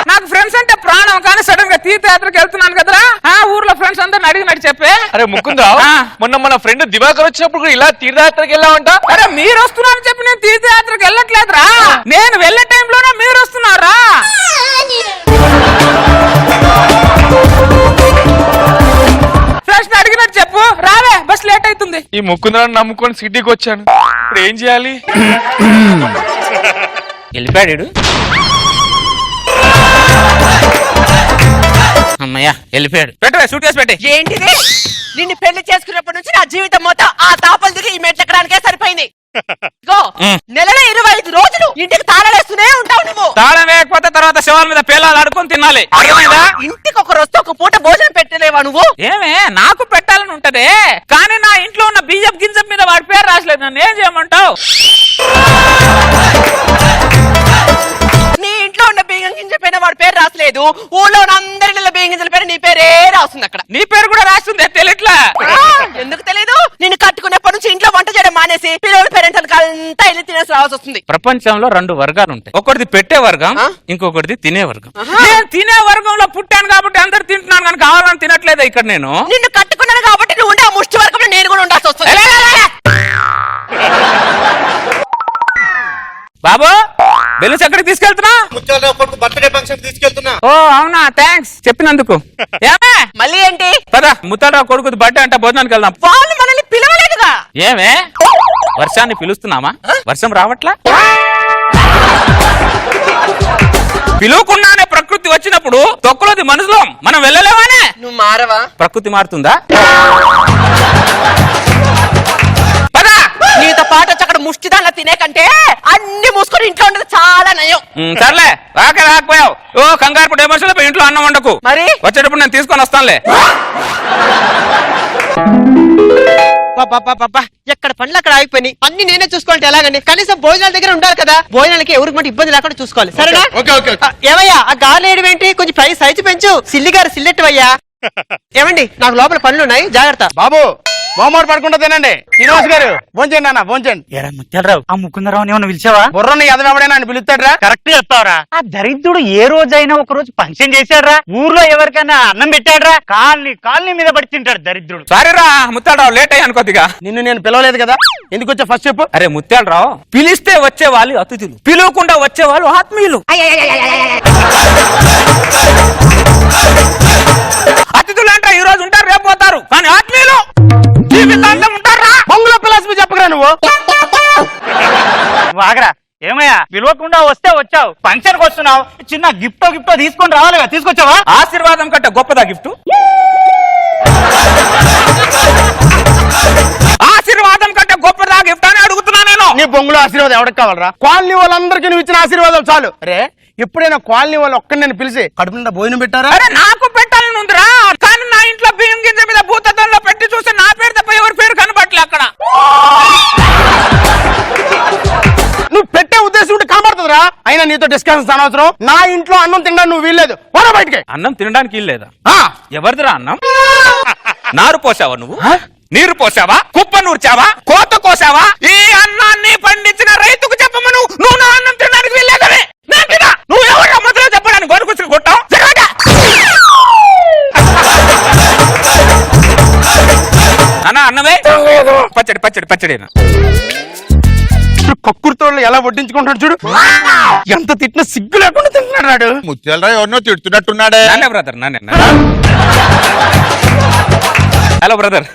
నాకు ఫ్రెండ్స్ అంటే ప్రాణం, కానీ సడన్ గా తీర్థయాత్రకి వెళ్తున్నాను కదరా. ఊర్లో ఫ్రెండ్స్ అందరిని అడిగినట్టు చెప్పే. అరే ముకుందరావు, మొన్న మన ఫ్రెండ్ దివాకర్ వచ్చినప్పుడు కూడా ఇలా తీర్థయాత్రకి వెళ్ళామంట. అరే మీరు వస్తున్నారని చెప్పి నేను తీర్థయాత్రకి వెళ్ళట్లేదురా. నేను వెళ్ళే టైంలోనే మీరు వస్తున్నారా? ఫ్రెండ్స్ అడిగినట్టు చెప్పు. రావే, బస్ లేట్ అవుతుంది. ఈ ముకుందరాన్ని నమ్ముకొని సిటీకి వచ్చాను. ఇప్పుడు ఏం చేయాలి? వెళ్ళిపోయాడు. అమ్మయ్యా వెళ్ళిపోయాడు. పెట్టవే సూట్ కేసు పెట్టి. ఏంటిది? నిన్ను పెళ్లి చేసుకున్నప్పటి నుంచి నా జీవితం మొత్తం ఆ తాపలు దిగి ఈ మెట్లు ఎక్కడానికే సరిపోయింది. ఇగో, నెలలో 25 రోజులు ఇంటికి తాళాలేస్తూనే ఉంటావు నువ్వు. తాళం వేయకపోతే తర్వాత శవాల మీద పేలాలు ఆడుకొని తినాలి. అర్థమైందా? ఇంటికి ఒక రోజు ఒక పూట భోజనం పెట్టలేవా నువ్వు? ఏమే నాకు పెట్టాలని ఉంటదే, కానీ నా ఇంట్లో ఉన్న బియ్యం గింజం మీద వాడి పేరు రాసలేదు. నన్ను ఏం చేయమంటావు? నీ ఇంట్లో ఉన్న బియ్యం గింజల పైన వాడి పేరు రాసలేదు, ఊళ్ళో ఉన్న అందరి బియ్యం గింజల పైన నీ పేరే రాస్తుంది. అక్కడ నీ పేరు కూడా రాస్తుంది తెలియట్లా? ఎందుకు తెలియదు? నిన్ను కట్టుకున్నప్పటి నుంచి ఇంట్లో వంట చేయడం మానేసి పిల్లల పేరెంట్స్ అంతా వెళ్ళి తినేసి రావాల్సి వస్తుంది. ప్రపంచంలో 2 వర్గాలు ఉంటాయి. ఒకటిది పెట్టే వర్గం, ఇంకొకటిది తినే వర్గం. నేను తినే వర్గంలో పుట్టాను కాబట్టి అందరు తింటున్నాను, కానీ కావాలని తినట్లేదా ఇక్కడ నేను? నిన్ను కట్టుకున్నాను కాబట్టి నువ్వు ఉండే ఆ ముష్టి వర్గంలో నేను కూడా ఉండాల్సి వస్తుంది. బాబు బెలూన్స్ ఎక్కడికి తీసుకెళ్తున్నా? Birthday function తీసుకెళ్తున్నా. ఓ అవునా, థ్యాంక్స్ చెప్పినందుకు. ఏమే మళ్ళీ ఏంటి? పద ముత్తారావు కొడుకుది బర్త్డే అంటే భోజనానికి వెళ్దాం. వాళ్ళు మనల్ని పిలవలేదుగా. ఏమే వర్షాన్ని పిలుస్తున్నామా? వర్షం రావట్లా? పిలువకుండానే ప్రకృతి వచ్చినప్పుడు తొక్కలోది మనుషులు మనం వెళ్ళలేవానే? నువ్వు మారవా? ప్రకృతి మారుతుందా? నీతో పాటు వచ్చి అక్కడ ముష్టిదాన్లా తినే కంటే అన్ని మూసుకొని ఇంట్లో ఉండదు చాలా నయం. సర్లే రాకపోయావు. ఓ కంగారు డెమోషన్లో ఇంట్లో అన్నం వండకు. మరి వచ్చేటప్పుడు నేను తీసుకొని వస్తానులే. ఎక్కడ పనులు అక్కడ ఆగిపోయి అన్ని నేనే చూసుకోవాలంటే ఎలాగండి? కనీసం భోజనాల దగ్గర ఉండాలి కదా. భోజనాలకి ఎవరికి మటు ఇబ్బంది లేకుండా చూసుకోవాలి. సరేనా? ఏమయ్యా ఆ గాలి ఏంటి? కొంచెం పై సైజు పెంచు. సిల్లి గారు సిల్లెట్టు అయ్యా. ఏమండి నాకు లోపల పనులు ఉన్నాయి, జాగ్రత్త. బాబు మోమోడు పడుకుంటా తినండి. శ్రీనివాస్ గారు భోంచేయండి అన్న, భోంచేయండి. ఎరా ముత్యాలరావు, ఆ ముకుందరావు ఏమన్నా పిలిచావా? బుర్రని ఎదవెవడైనా అని పిలుస్తాడ్రా? కరెక్ట్ చెప్తావరా. ఆ దరిద్రుడు ఏ రోజైనా ఒక రోజు ఫంక్షన్ చేశాడ్రా? ఊర్లో ఎవరికైనా అన్నం పెట్టాడ్రా? కాలనీ మీద పడి తింటాడు దరిద్రుడు. సారీరా ముత్యాలరావు, లేట్ అయ్యాను కొద్దిగా. నిన్ను నేను పిలవలేదు కదా, ఎందుకు వచ్చా ఫస్ట్ చెప్పు. అరే ముత్యాలరావు, పిలిస్తే వచ్చే వాళ్ళు అతిథులు, పిలువకుండా వచ్చే వాళ్ళు ఆత్మీయులు. అతిథులు అంటే ఈ రోజు ఉంటారు, రేపు పోతారు, కానీ ఆత్మీయులు జీవితాంతం ఉంటారా? బొంగులో పిలాసమి చెప్పగరా నువ్వు. వాగరా. ఏమయ్యా పిలవకుండా వస్తే వచ్చావు, ఫంక్షన్ కి వస్తున్నావు, చిన్న గిఫ్టో తీసుకొని రావాలిగా, తీసుకొచ్చావా? ఆశీర్వాదం కంటే గొప్పదా గిఫ్ట్? ఆశీర్వాదం కంటే గొప్పదా గిఫ్ట్ అని అడుగుతున్నా నేను. నీ బొంగులో ఆశీర్వాదం ఎవరికి కావాలరా? కాలనీ వాళ్ళందరికీ నువ్వు ఇచ్చిన ఆశీర్వాదాలు చాలు. అరే ఎప్పుడైనా కాలనీ వాళ్ళు ఒక్కడిని నేను పిలిచి కడుపు నిండా భోజనం పెట్టారా? అరే నాకు పెట్టాలని ఉందిరా, కానీ నా ఇంట్లో బియ్యం గింజ మీద భూతత్వంలో పెట్టి చూస్తే నా పేరు తప్ప ఎవరి పేరు కనబట్లే అక్కడ. నువ్వు పెట్టే ఉద్దేశం ఉంటే కనబడుతుందిరా. అయినా నీతో డిస్కషన్స్ అనవసరం. నా ఇంట్లో అన్నం తినడానికి నువ్వు వీల్లేదు, పోరా బయటికి. అన్నం తినడానికి ఇల్లేదా? ఎవరిదిరా అన్నం? నారు పోసావా నువ్వు? నీరు పోసావా? కుప్ప నూర్చావా? కోత కోసావా? ఈ అన్నాన్ని పండించిన రైతుకు చెప్పమను, నువ్వు నా అన్నం తినడానికి వీల్లేదని. నువ్వు ఎవరు మొదలు చెప్పడానికి గొడుగుసుకు కొట్టావు? అన్న అన్నమే పచ్చడి పచ్చడి పచ్చడి. కక్కుర్తోళ్ళు ఎలా వడ్డించుకుంటాడు చూడు. ఎంత తిట్టినా సిగ్గు లేకుండా తింటున్నాడు. ముత్యాలరావు ఎవరినో తిడుతున్నట్టున్నాడే. నానే బ్రదర్, నానే. Hello brother.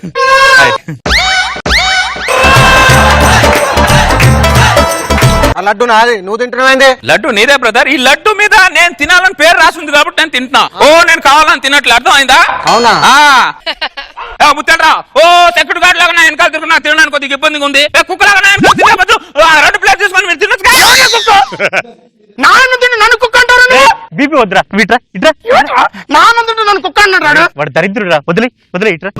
లడ్డు నాది, నువ్వు తింటున్నావేంది? లడ్డు నీదే బ్రదర్. ఈ లడ్డు మీద నేను తినాలని పేరు రాసింది కాబట్టి నేను తింటున్నా. ఓ నేను కావాలని తినట్లు అర్థమైందా? అవునా? ముత్తాడ్రా, ఓ సెక్యూరిటీ గార్డ్ లాగా నా వెనకాల తిరుగుతున్నా, తినడానికి కొద్దిగా ఇబ్బందిగా ఉంది. కుక్కలాగా నా వెనకాల తిరగబద్దు, 2 ప్లేట్ తీసుకొని మీరు తినొచ్చు. నాన్న తింటే నన్ను కుక్క అంటారు. బీపీ వద్దురా, ఇట్రా ఇట్రా. నాన్న తింటే నన్ను కుక్క అన్నాడు. వాడు దరిద్రుడు రా, వదిలే ఇట్రా.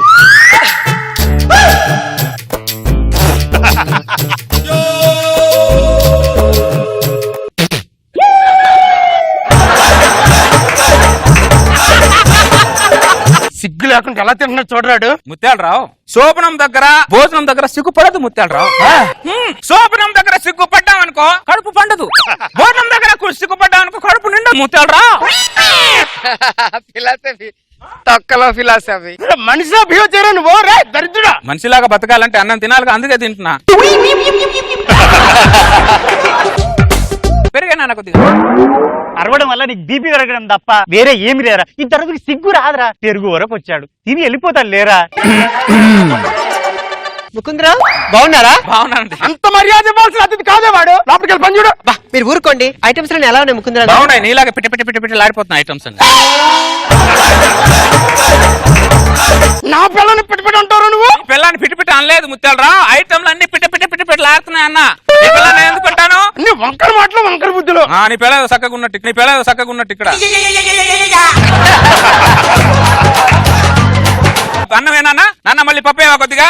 సిగ్గు లేకుండా ఎలా తింటున్నా చూడరాడు. ముత్యాలరావు, శోభనం దగ్గర భోజనం దగ్గర సిగ్గుపడదు ముత్యాలరావు. శోభనం దగ్గర సిగ్గుపడ్డామనుకో కడుపు పండదు, భోజనం దగ్గర సిగ్గుపడ్డామనుకో కడుపు నిండు. ముత్యాలరావు ఫిలాసఫీ, తొక్కలో ఫిలాసఫీ. మనిషిలో బిహేవ్ చేయరా నువ్వు? రే దరిద్రుడా. మనిషిలాగా బతకాలంటే అన్నం తినాలిగా, అందుకే తింటున్నా. పెరిగానా కొద్దిగా? అరవడం వల్ల నీకు బీపీ పెరగడం తప్ప వేరే ఏమి లేరా? ఈ తరగతికి సిగ్గు రాదురా. పెరుగు వరకు వచ్చాడు, తిని వెళ్ళిపోతాడు లేరా. ముకుందరావు బాగున్నారా? బాగున్నానండి. అంత మర్యాద ఇవ్వాల్సిన అతిథి కాదే వాడు. లోపలికి వెళ్ళి పని చూడు. మీరు ఊరుకోండి. ఐటమ్స్ లో ఎలా ఉన్నాయి ముకుందరావు? బాగున్నాయి. నీలాగా పిట్ట పిట్ట పిట్ట పిట్ట లాడిపోతున్నాయి ఐటమ్స్ అండి. నా పిల్లని పెట్టి ఉంటారు నువ్వు. పిల్లని పిట్ట పిట్ట అనలేదు ముత్యాలరా. ఐటమ్లు అన్ని పిట్ట పిట్ట పిట్ట పిట్ట లాడుతున్నాయి అన్న. నీ పిల్లని ఎందుకు పెట్టాను? నీ వంకర మాటలు వంకర బుద్ధులు. నీ పిల్ల చక్కగా ఉన్నట్టు, నీ పిల్ల చక్కగా ఉన్నట్టు ఇక్కడ. అన్నమేనా నాన్న? మళ్ళీ పప్పేవా కొద్దిగా?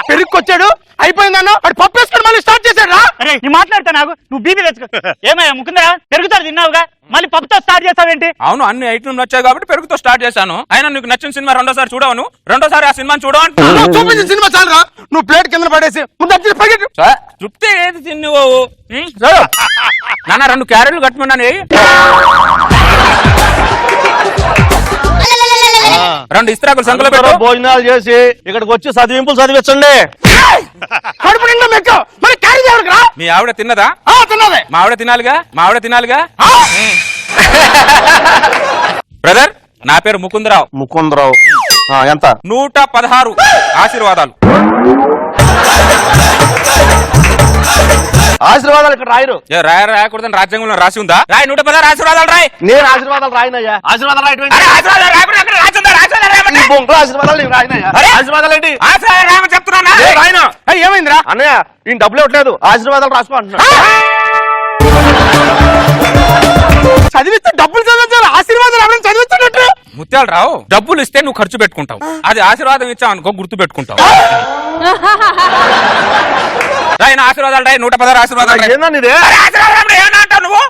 పెరుక్కొచ్చాడు అయిపోయిందన్న. వాడు పప్పు వేసుకొని మళ్ళీ స్టార్ట్ చేశాడు రా. అరే నీ మాట్లాడతా నాకు నువ్వు బీపీ తెచ్చుకో. ఏమయ్యా ముకుందరా, పెరుగుతారు తిన్నావుగా, మళ్ళీ పప్పుతో స్టార్ట్ చేస్తావేంటి? అవును, అన్ని ఐటమ్ నచ్చాయి కాబట్టి పెరుగుతో స్టార్ట్ చేశాను. అయినా నీకు నచ్చిన సినిమా రెండోసారి చూడవను, రెండోసారి ఆ సినిమాని చూడవను. చూపించిన సినిమా చాలు రా. నువ్వు ప్లేట్ కింద పడేసి ముందు పైకి తృప్తి ఏది తిన్నువు? నాన్న 2 క్యారెట్లు కట్టమన్నాను. 2 ఇస్త్రాకులు సంకలో పెట్టు. భోజనాలు చేసి ఇక్కడికి వచ్చి చదివింపులు చదివించండి. కడుపు నిండా మెక్క మరి క్యారీ చేయడానికి రా. మీ ఆవిడ తిన్నదా? తిన్నదే. మా ఆవిడ తినాలిగా, మా ఆవిడ తినాలిగా. బ్రదర్, నా పేరు ముకుందరావు. ముకుందరావు ఎంత? 116 ఆశీర్వాదాలు. ఆశీర్వాదాలు ఇక్కడ రాయరు. రాయకూడదని రాజ్యాంగంలో రాసి ఉందా? రాయ్ 116 ఆశీర్వాదాలు రాయ్. నేను ఆశీర్వాదాలు రాయనయ్యా. ఆశీర్వాదాలు రాయటం ఆశీర్వాదాలు రాయకూడదు, అక్కడ రాసి ఉందా? ఆశీర్వాదాలు రాయమంటే? ఆశీర్వాదాలు నేను రాయనయ్యా. ఆశీర్వాదాలు ఏంటి? ఆశీర్వాదాలు రాయమని చెప్తున్నా. రాయన. ఏమైందిరా అన్నయ్య ఈయన డబ్బులు ఇవ్వట్లేదు, ఆశీర్వాదాలు రాసుకో అంటున్నా. చదివిస్తే డబ్బులు చదివించాలి. ఆశీర్వాదాలు ఎవరైనా చదివిస్తున్నట్టు. ముత్యాలు రావు, డబ్బులు ఇస్తే నువ్వు ఖర్చు పెట్టుకుంటావు, అది ఆశీర్వాదం ఇచ్చావు అనుకో గుర్తు పెట్టుకుంటావు. రాయన ఆశీర్వాదాలు రాయి. 116 ఆశీర్వాదాలు రాయి. ఏందండి ఇదే? ఏమన్నా అంటావు నువ్వు?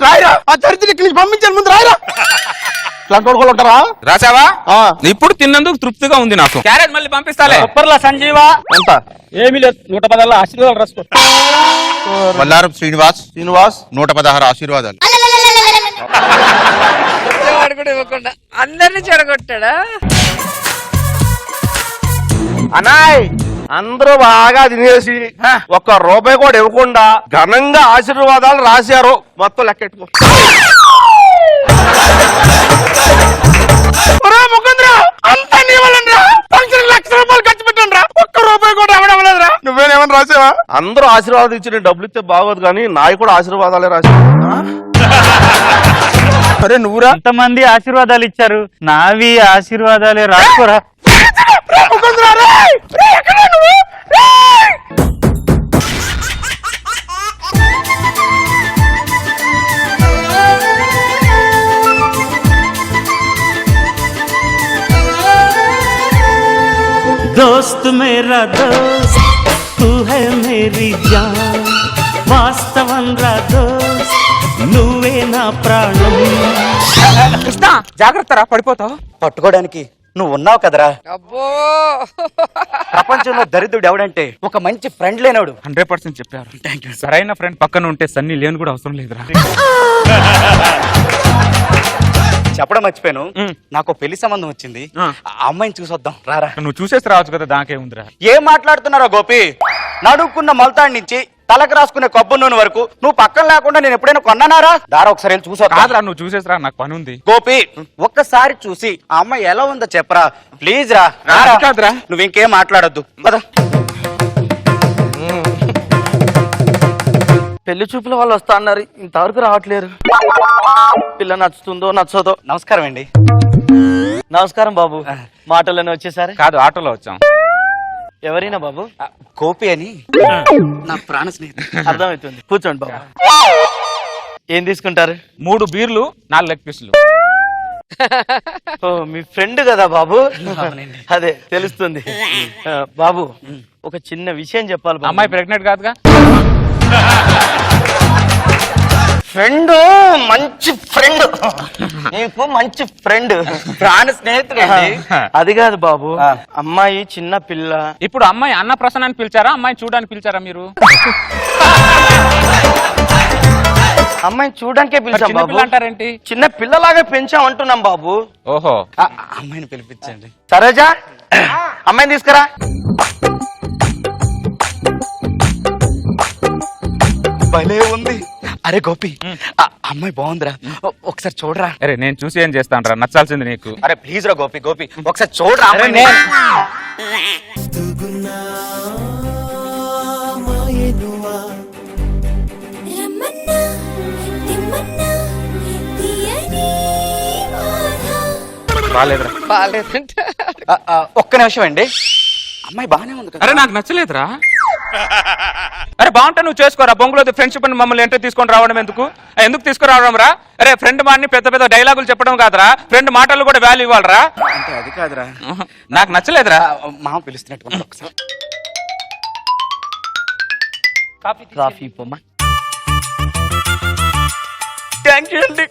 రాయరా. ఆ దరిద్రుడి ఇక్కడి నుంచి పంపించాలి. ముందు రాయరా. ఇట్లాంటి వాళ్ళు ఉంటారా? రాసావా? ఇప్పుడు తిన్నందుకు తృప్తిగా ఉంది నాకు. క్యారెట్ మళ్ళీ పంపిస్తాలే. సూపర్లా సంజీవా. ఎంత? ఏమీ లేదు, 116 ఆశీర్వాదాలు రాసుకో. మల్లారం శ్రీనివాస్ 116 ఆశీర్వాదాలు. వాడు కూడా ఇవ్వకుండా అందరినీ చెడగొట్టాడా? అనాయ్ అందరూ బాగా తినేసి ₹1 కూడా ఇవ్వకుండా ఘనంగా ఆశీర్వాదాలు రాశారు. మొత్తం లెక్కెట్టుకో. అంతా నీ వల్లరా. ఫంక్షన్ ₹1,00,000 ఖర్చు పెట్టండి రా. ₹1 కూడా ఇవ్వలేదురా. నువ్వేనేమన్నా రాసావా? అందరూ ఆశీర్వాదం ఇచ్చి నేను డబ్బులు ఇస్తే బాగోదు కానీ నాయి కూడా ఆశీర్వాదాలే రాశారు. అరే నువ్వురా. ఎంతమంది ఆశీర్వాదాలు ఇచ్చారు, నావి ఆశీర్వాదాలే రాసుకోరా. दोस्त मेरा दोस्त तू है मेरी जान వాస్తవం రా దోస్త్ నువ్వే నా ప్రాణం. కృష్ణ జాగ్రత్త రా, పడిపోతావు. పట్టుకోవడానికి నువ్వు ఉన్నావు కదరా. అబ్బో, ప్రపంచంలో దరిద్రుడు ఎవడంటే ఒక మంచి ఫ్రెండ్ లేనోడు. 100% చెప్పారు. సరైన ఫ్రెండ్ పక్కన ఉంటే సన్నీ లేని కూడా అవసరం లేదురా. చెప్పడం మర్చిపోయాను, నాకు పెళ్లి సంబంధం వచ్చింది. ఆ అమ్మాయిని చూసొద్దాం రారా. నువ్వు చూసేసి రావచ్చు కదా, దాకేముందిరా. ఏం మాట్లాడుతున్నారా గోపి? నడుక్కున్న మొలతాడి నుంచి తలకు రాసుకునే కొబ్బరి నూనె వరకు నువ్వు పక్కన లేకుండా నేను ఎప్పుడైనా కొన్నానారా? దారా ఒకసారి వెళ్ళి చూసొద్దాం. కాదురా, నువ్వు చూసేసిరా, నాకు పని ఉంది. గోపి ఒక్కసారి చూసి ఆ అమ్మాయి ఎలా ఉందో చెప్పరా ప్లీజ్ రా. కాదురా, నువ్వు ఇంకేం మాట్లాడొద్దు పద. పెళ్లి చూపుల వాళ్ళు వస్తా అన్నారు, ఇంతవరకు రావట్లేరు. పిల్ల నచ్చుతుందో నచ్చదో. నమస్కారం అండి. నమస్కారం బాబు. మాటలోనే వచ్చేసారు. కాదు, ఆటోలో వచ్చాం. ఎవరైనా బాబు? గోపి అని నా ప్రాణ స్నేహితుడు. అర్థమవుతుంది, కూర్చోండి బాబు. ఏం తీసుకుంటారు? 3 బీర్లు 4 లెగ్ పీసులు. ఓ మీ ఫ్రెండ్ కదా బాబు? అదే తెలుస్తుంది. బాబు ఒక చిన్న విషయం చెప్పాలి బాబు. అమ్మాయి ప్రెగ్నెంట్ కాదుగా? ఫ్రెండ్, మంచి ఫ్రెండ్, నీకు మంచి ఫ్రెండ్, ప్రాణ స్నేహితుడు. అది కాదు బాబు, అమ్మాయి చిన్న పిల్ల. ఇప్పుడు అమ్మాయి అన్న ప్రసన్నాన్ని పిలిచారా, అమ్మాయి చూడడానికి పిలిచారా మీరు? అమ్మాయిని చూడడానికే పిలిచాం బాబు. అంటారేంటి? చిన్న పిల్లలాగా పెంచాం అంటున్నాం బాబు. ఓహో, అమ్మాయిని పిలిపించండి. సరేజా, అమ్మాయిని తీసుకురా. భలే ఉంది, అరే గోపి ఆ అమ్మాయి బాగుందిరా ఒకసారి చూడరా. అరే నేను చూసి ఏం చేస్తాను రా, నచ్చాల్సింది నీకు. అరే ప్లీజ్ రా గోపి గోపి ఒకసారి చూడరా. బాలేదురా. ఒక్క నిమిషం అండి, అమ్మాయి బాగానే ఉంది కదా. అరే నాకు నచ్చలేదురా. అరే బాగుంటా నువ్వు చేసుకోరా, బొంగులో ఫ్రెండ్షిప్ అని మమ్మల్ని ఎంటర్ తీసుకొని రావడం ఎందుకు తీసుకురావడం రా? అరే ఫ్రెండ్ మాన్ని పెద్ద పెద్ద డైలాగులు చెప్పడం కాదురా, ఫ్రెండ్ మాటలు కూడా వాల్యూ ఇవ్వాలరా. అంటే అది కాదురా, నాకు నచ్చలేదురా. మామ పిలుస్తున్నట్టు ఒకసారి కాఫీ పొమ్మా. థ్యాంక్ యూ అండి.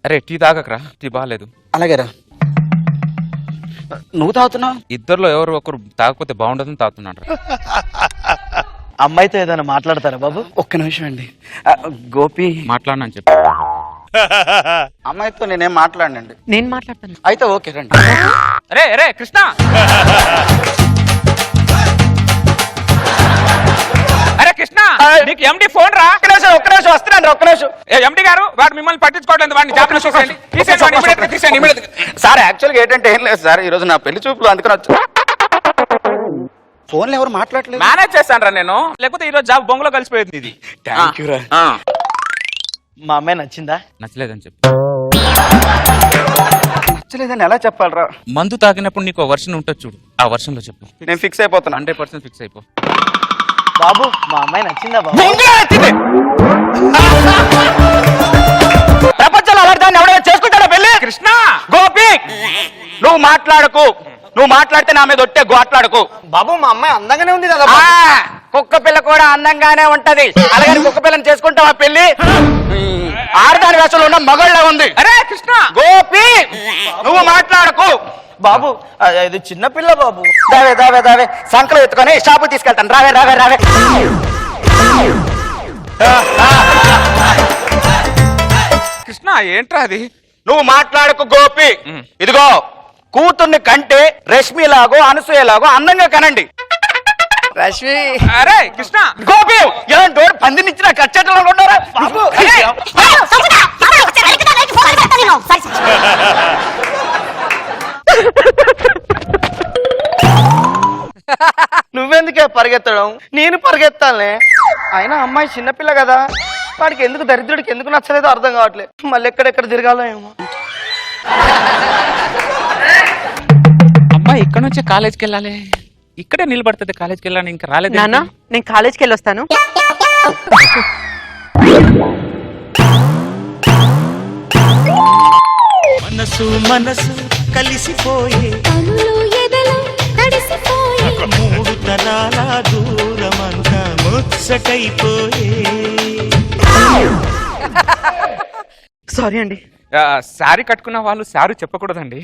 అరే టీ తాగకరా, టీ బాగాలేదు. అలాగేరా. నువ్వు తాగుతున్నావు? ఇద్దరులో ఎవరు ఒకరు తాగకపోతే బాగుండదని తాగుతున్నాడు. అమ్మాయితో ఏదైనా మాట్లాడతారా బాబు? ఒక్క నిమిషం అండి. గోపి మాట్లాడనని చెప్పి. అమ్మాయితో నేనేం మాట్లాడినండి. నేను మాట్లాడతాను. అయితే ఓకే రండి. అరే అరే కృష్ణ, అరే కృష్ణ నీకు ఎండి ఫోన్ రా. ఒక్క నిమిషం వస్తున్నాను. ఒక్క నిమిషం. ఎండి గారు వాడు మిమ్మల్ని పట్టించుకోవట్లేదు, వాడిని జాగ్రత్త తీసేయండి. సార్ యాక్చువల్గా ఏంటంటే ఏం లేదు సార్, ఈ రోజు నా పెళ్లి చూపులు అందుకని వచ్చా. ఫోన్లో ఎవరు మాట్లాడలేదు. మేనేజ్ చేస్తాను రా నేను, లేకపోతే ఈ రోజు జాబ్ బొంగులో కలిసిపోయింది ఇది. థ్యాంక్ యూ రా. మా అమ్మాయి నచ్చిందా? నచ్చలేదని చెప్పి. నచ్చలేదని ఎలా చెప్పాలరా? మందు తాగినప్పుడు నీకు వర్షన్ ఉంటుంది చూడు, ఆ వర్షన్ లో చెప్పు. నేను ఫిక్స్ అయిపోతాను. 100% ఫిక్స్ అయిపో. బాబు మా అమ్మాయి నచ్చిందా బాబు? ప్రపంచంలో అలాంటి దాన్ని ఎవరైనా చేసుకుంటాడా పెళ్లి? కృష్ణ గోపి నువ్వు మాట్లాడకు, నువ్వు మాట్లాడితే నా మీద ఒట్టే గోట్లాడకు. బాబు మా అమ్మాయి అందంగానే ఉంది కదా. కుక్క పిల్ల కూడా అందంగానే ఉంటది, అలాగే కుక్క పిల్లని చేసుకుంటావా పెళ్లి? ఆడదాని వేషంలో ఉన్న మగళ్ళ ఉంది. అరే కృష్ణ గోపి నువ్వు మాట్లాడకు. బాబు ఇది చిన్న పిల్ల బాబు. దావే దావే దావే సంకలు ఎత్తుకొని షాపు తీసుకెళ్తాను. రావే రావే రావే. కృష్ణ ఏంట్రా అది? నువ్వు మాట్లాడకు గోపి. ఇదిగో కూతుర్ని కంటే రష్మిలాగో అనసూయలాగో అందంగా కనండి. రష్మి. అరే కృష్ణ గోపి ఏమంటే డోర్ పందినిచ్చిన కచ్చటలో ఉన్నారా బాబు? నువ్వెందుకే పరిగెత్తడం? నేను పరిగెత్తాలే. అయినా అమ్మాయి చిన్నపిల్ల కదా, వాడికి ఎందుకు దరిద్రుడికి ఎందుకు నచ్చలేదో అర్థం కావట్లేదు. మళ్ళీ ఎక్కడెక్కడ తిరగాలో ఏమో. అమ్మాయి ఇక్కడ నుంచే కాలేజ్కి వెళ్ళాలి, ఇక్కడే నిలబడుతుంది. కాలేజ్కి వెళ్ళాను ఇంకా రాలేదు. నాన్న నేను కాలేజ్కి వెళ్ళి వస్తాను. మనసు మనసు కలిసిపోయే మూడు తరాల దూరమంతా ముచ్చటైపోయే. సారీ అండి. శారీ కట్టుకున్న వాళ్ళు శారీ చెప్పకూడదండి.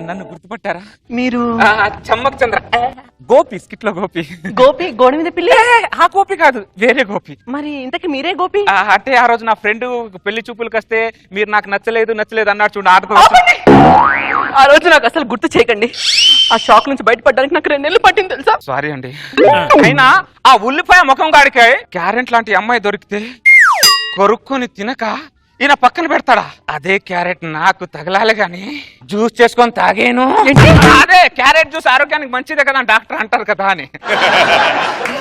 నన్ను గుర్తుపట్టారా మీరు? చమ్మక్ చంద్ర గోపి, స్కిట్ లో గోపి. గోపి గోడి మీద పిల్లి? ఆ గోపి కాదు, వేరే గోపి. మరి ఇంతకి మీరే గోపి? అంటే ఆ రోజు నా ఫ్రెండ్ పెళ్లి చూపులకు వస్తే మీరు నాకు నచ్చలేదు అన్నాడు చూడు. ఆ రోజు నాకు అసలు గుర్తు చేయకండి. ఆ షాక్ నుంచి బయటపడడానికి నాకు 2 నెలలు పట్టింది తెలుసా? సారీ అండి. అయినా ఆ ఉల్లిపాయ ముఖం కాడికి క్యారెట్ లాంటి అమ్మాయి దొరికితే కొరుక్కొని తినక ఈయన పక్కన పెడతాడా? అదే క్యారెట్ నాకు తగలాలి గాని జ్యూస్ చేసుకొని తాగేను. అదే క్యారెట్ జ్యూస్ ఆరోగ్యానికి మంచిదే కదా డాక్టర్ అంటారు కదా అని.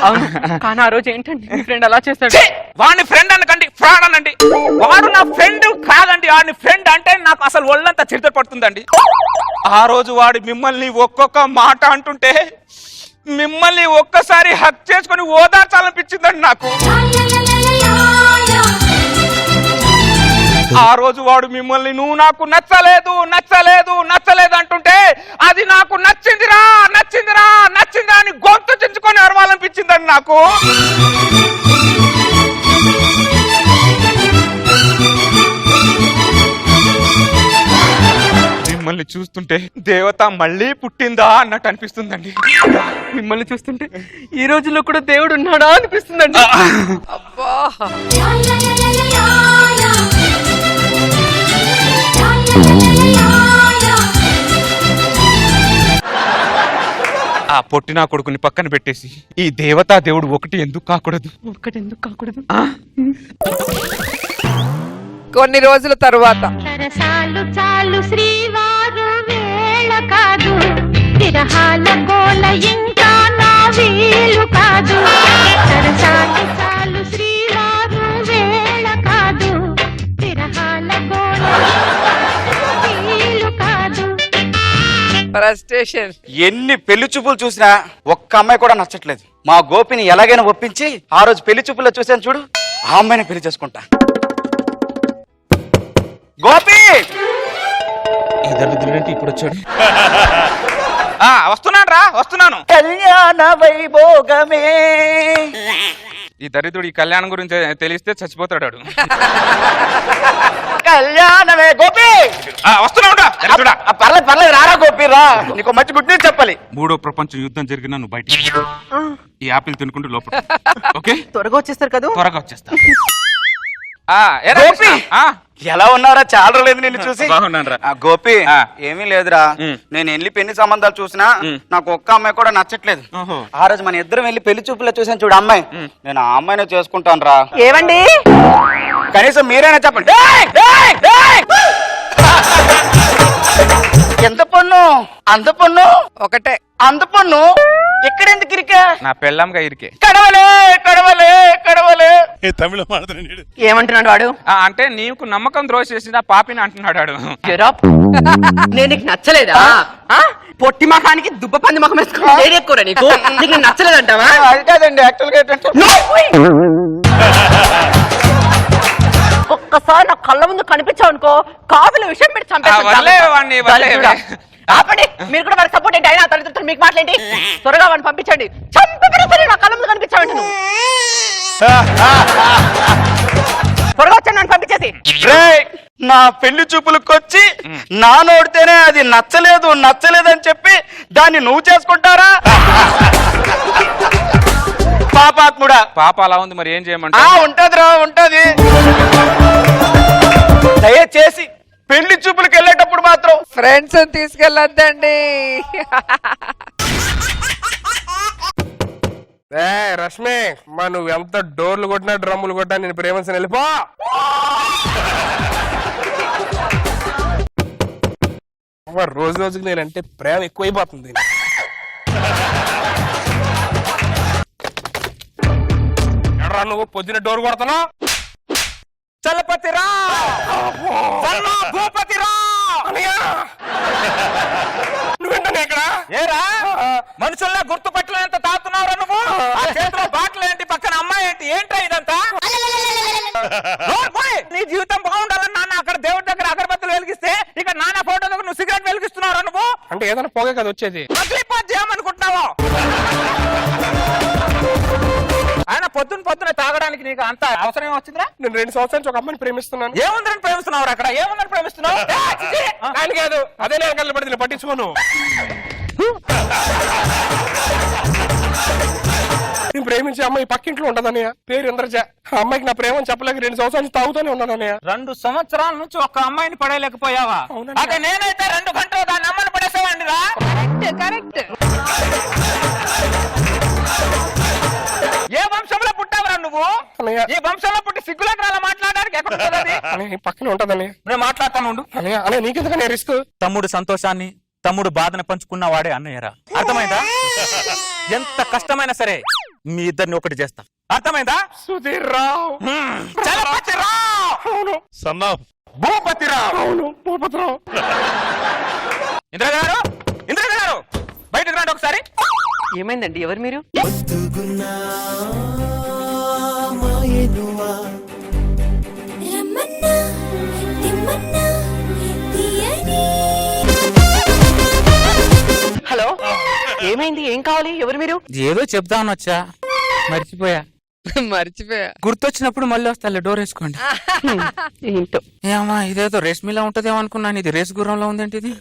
అవును, కానీ ఆ రోజు ఏంటండి మీ ఫ్రెండ్ అలా చేస్తాడు. వాడిని ఫ్రెండ్ అనకండి, ఫ్రాడ్ అనండి. వాడు నా ఫ్రెండ్ కాదండి, వాడిని ఫ్రెండ్ అంటే నాకు అసలు ఒళ్ళంతా చిరుత పడుతుందండి. ఆ రోజు వాడు మిమ్మల్ని ఒక్కొక్క మాట అంటుంటే మిమ్మల్ని ఒక్కసారి హక్ చేసుకొని ఓదార్చాలనిపించిందండి నాకు. ఆ రోజు వాడు మిమ్మల్ని నువ్వు నాకు నచ్చలేదు అంటుంటే అది నాకు నచ్చిందిరా అని గొంతు చించుకొని అరవాలనిపించిందండి నాకు. మిమ్మల్ని చూస్తుంటే దేవత మళ్ళీ పుట్టిందా అన్నట్టు అనిపిస్తుందండి. మిమ్మల్ని చూస్తుంటే ఈ రోజుల్లో కూడా దేవుడు ఉన్నాడా అనిపిస్తుందండి. ఆ పొట్టినా కొడుకుని పక్కన పెట్టేసి ఈ దేవతా దేవుడు ఒకటి ఎందుకు కాకూడదు? ఒక్కటి ఎందుకు కాకూడదు? కొన్ని రోజుల తరువాత సరసాలు చాలు శ్రీవారు వేళ కాదు విరహాల గోల ఇంకా నా వీలు కాదు సరసాలు చాలు శ్రీవారు వేళ కాదు విరహాల గోల వీలు కాదు. ఫ్రస్ట్రేషన్. ఎన్ని పెళ్లి చూపులు చూసినా ఒక్క అమ్మాయి కూడా నచ్చట్లేదు. మా గోపిని ఎలాగైనా ఒప్పించి ఆ రోజు పెళ్లి చూపుల్లో చూశాను చూడు, ఆ అమ్మాయిని పెళ్లి చేసుకుంటా. గోపి ఈ దరిద్రుడేంటి ఇప్పుడు వచ్చాడు? వస్తున్నాను రా, వస్తున్నాను. కళ్యాణ వైభోగమే. ఈ దరిద్రుడు ఈ కళ్యాణం గురించి తెలిస్తే చచ్చిపోతాడు. కళ్యాణమే గోపి. వస్తున్నాడు. పర్లేదు పర్లేదు, రారా గోపి రా, నీకు మంచి గుడ్ న్యూస్ చెప్పాలి. మూడో ప్రపంచ యుద్ధం జరిగినా నువ్వు బయట ఈ ఆపిల్ తినుకుంటూ లోపల. ఓకే, త్వరగా వచ్చేస్తారు కదా? త్వరగా వచ్చేస్తా. గోపి ఎలా ఉన్నారా? చాలా రోజులేదు నిన్ను చూసి. బాగున్నాను. గోపి ఏమీ లేదురా, నేను వెళ్ళి పెళ్లి సంబంధాలు చూసినా నాకు ఒక్క అమ్మాయి కూడా నచ్చట్లేదు. ఆ రోజు మన ఇద్దరం వెళ్ళి పెళ్లి చూపులో చూసాను చూడు అమ్మాయి, నేను ఆ అమ్మాయినే చేసుకుంటాను రా. ఏవండి, కనీసం మీరైనా చెప్పండి. ఎంత పన్ను? అంత పన్ను ఒకటే. అంత పన్ను ఎక్కడెందుకు ఇరికా? నా పెళ్ళంగా ఇరికే. కడవలే కడవలే కడవలే. ఏమంటున్నాడు వాడు? అంటే నీకు నమ్మకం ద్రోసేసిన పాపిని అంటున్నాడు వాడు. నేను నీకు నచ్చలేదా? పొట్టి మఖానికి దుబ్బ పంది మఖం వేసుకుని ఎక్కువ నీకు నీకు నచ్చలేదంటావా? అది కాదండి, యాక్చువల్గా ఏంటంటే ఒక్కసారి నా కళ్ళ ముందు కనిపించావు అనుకో, కాదుల విషయం పెట్టి చంపేస్తాను. ఆపండి, మీరు కూడా వారికి సపోర్ట్ ఏంటి? అయినా తల్లిదండ్రులు మీకు మాట్లాడి త్వరగా వాడిని పంపించండి. చంపి నా కళ్ళ ముందు కనిపించావండి నువ్వు. త్వరగా వచ్చాను నన్ను పంపించేసి. నా పెళ్లి చూపులకు వచ్చి నా నోడితేనే అది నచ్చలేదు నచ్చలేదని చెప్పి దాన్ని నువ్వు చేసుకుంటారా? పాపాత్ముడా. పాప అలా ఉంది, మరి ఏం చేయమంటా? ఉంటదిరా ఉంటది. దయచేసి పెళ్లి చూపులకు వెళ్ళేటప్పుడు మాత్రం ఫ్రెండ్స్ తీసుకెళ్ళొద్దండి. రష్మి మా నువ్వు ఎంత డోర్లు కొట్టినా డ్రమ్ములు కొట్టినా నేను ప్రేమించిన వెళ్ళిపో. రోజు రోజుకి నేనంటే ప్రేమ ఎక్కువైపోతుంది. ఎడరా నువ్వు పొద్దున డోర్ కొడతాను? చలపతిరా భూపతిరా నువ్వేంటనే ఇక్కడ? ఏరా మనుషుల్లా గుర్తుపట్టలేంత తాగుతున్నావురా నువ్వు? ఆ చేతిలో బాటిల్ ఏంటి, పక్కన అమ్మాయి ఏంటి, ఏంట్రా ఇదంతా? నీ జీవితం బాగుండాలని నాన్న అక్కడ దేవుడి దగ్గర అగరబత్తులు వెలిగిస్తే ఇక్కడ నాన్న ఫోటో దగ్గర నువ్వు సిగరెట్ వెలిగిస్తున్నావురా నువ్వు? అంటే ఏదైనా పోగే కదా వచ్చేది. చేయమనుకుంటున్నావా? ఆయన పొద్దున తాగడానికి నీకు అంత అవసరం వచ్చిందిరా? నేను 2 సంవత్సరాల నుంచి ఒక అమ్మాయిని ప్రేమిస్తున్నాను. ఏముందని ప్రేమిస్తున్నావు? అక్కడ ఏముందని ప్రేమిస్తున్నావు? ఆయన కాదు, అదే నేను కళ్ళు పడి పట్టించుకోను. నేను ప్రేమించే అమ్మాయి పక్కింట్లో ఉండదన్నయ్య, పేరు ఇంద్రజ. ఆ అమ్మాయికి నా ప్రేమని చెప్పలేక 2 సంవత్సరాల నుంచి తాగుతూనే ఉన్నానన్నయ్య. 2 సంవత్సరాల నుంచి ఒక అమ్మాయిని పడేయలేకపోయావా? అదే నేనైతే 2 గంటలు దాన్ని అమ్మని పడేసేవాడిని రా. కరెక్ట్. ఏ వంశంలో పుట్టావురా నువ్వు? ఈ వంశంలో పుట్టి సిగ్గులకు అలా మాట్లాడడానికి ఎక్కడ పక్కనే ఉంటదన్నయ్య. నేను మాట్లాడతాను ఉండు. అన్నయ్య నీకెందుకనే రిస్క్? తమ్ముడు సంతోషాన్ని తమ్ముడు బాధను పంచుకున్న వాడే అన్నయ్యరా. అర్థమైందా? ఎంత కష్టమైనా సరే మీ ఇద్దరిని ఒకటి చేస్తా. అర్థమైందా? సుధీర్ రావు, చలపతిరావు, సన్నాఫ్ భూపతిరావు, భూపతిరావు. ఇంద్ర గారు, ఇంద్ర గారు బయటకు రండి ఒకసారి. ఏమైందండి? ఎవరు మీరు? హలో, ఏమైంది? ఏం కావాలి? ఎవరు మీరు? ఏదో చెప్తాను వచ్చా, మర్చిపోయా. గుర్తొచ్చినప్పుడు మళ్ళీ వస్తా. డోర్ వేసుకోండి. ఏంటో ఏమా ఇదేదో రేష్మిలా ఉంటదేమో అనుకున్నాను, ఇది రేస్ గుర్రంలో ఉందేంటి ఇది?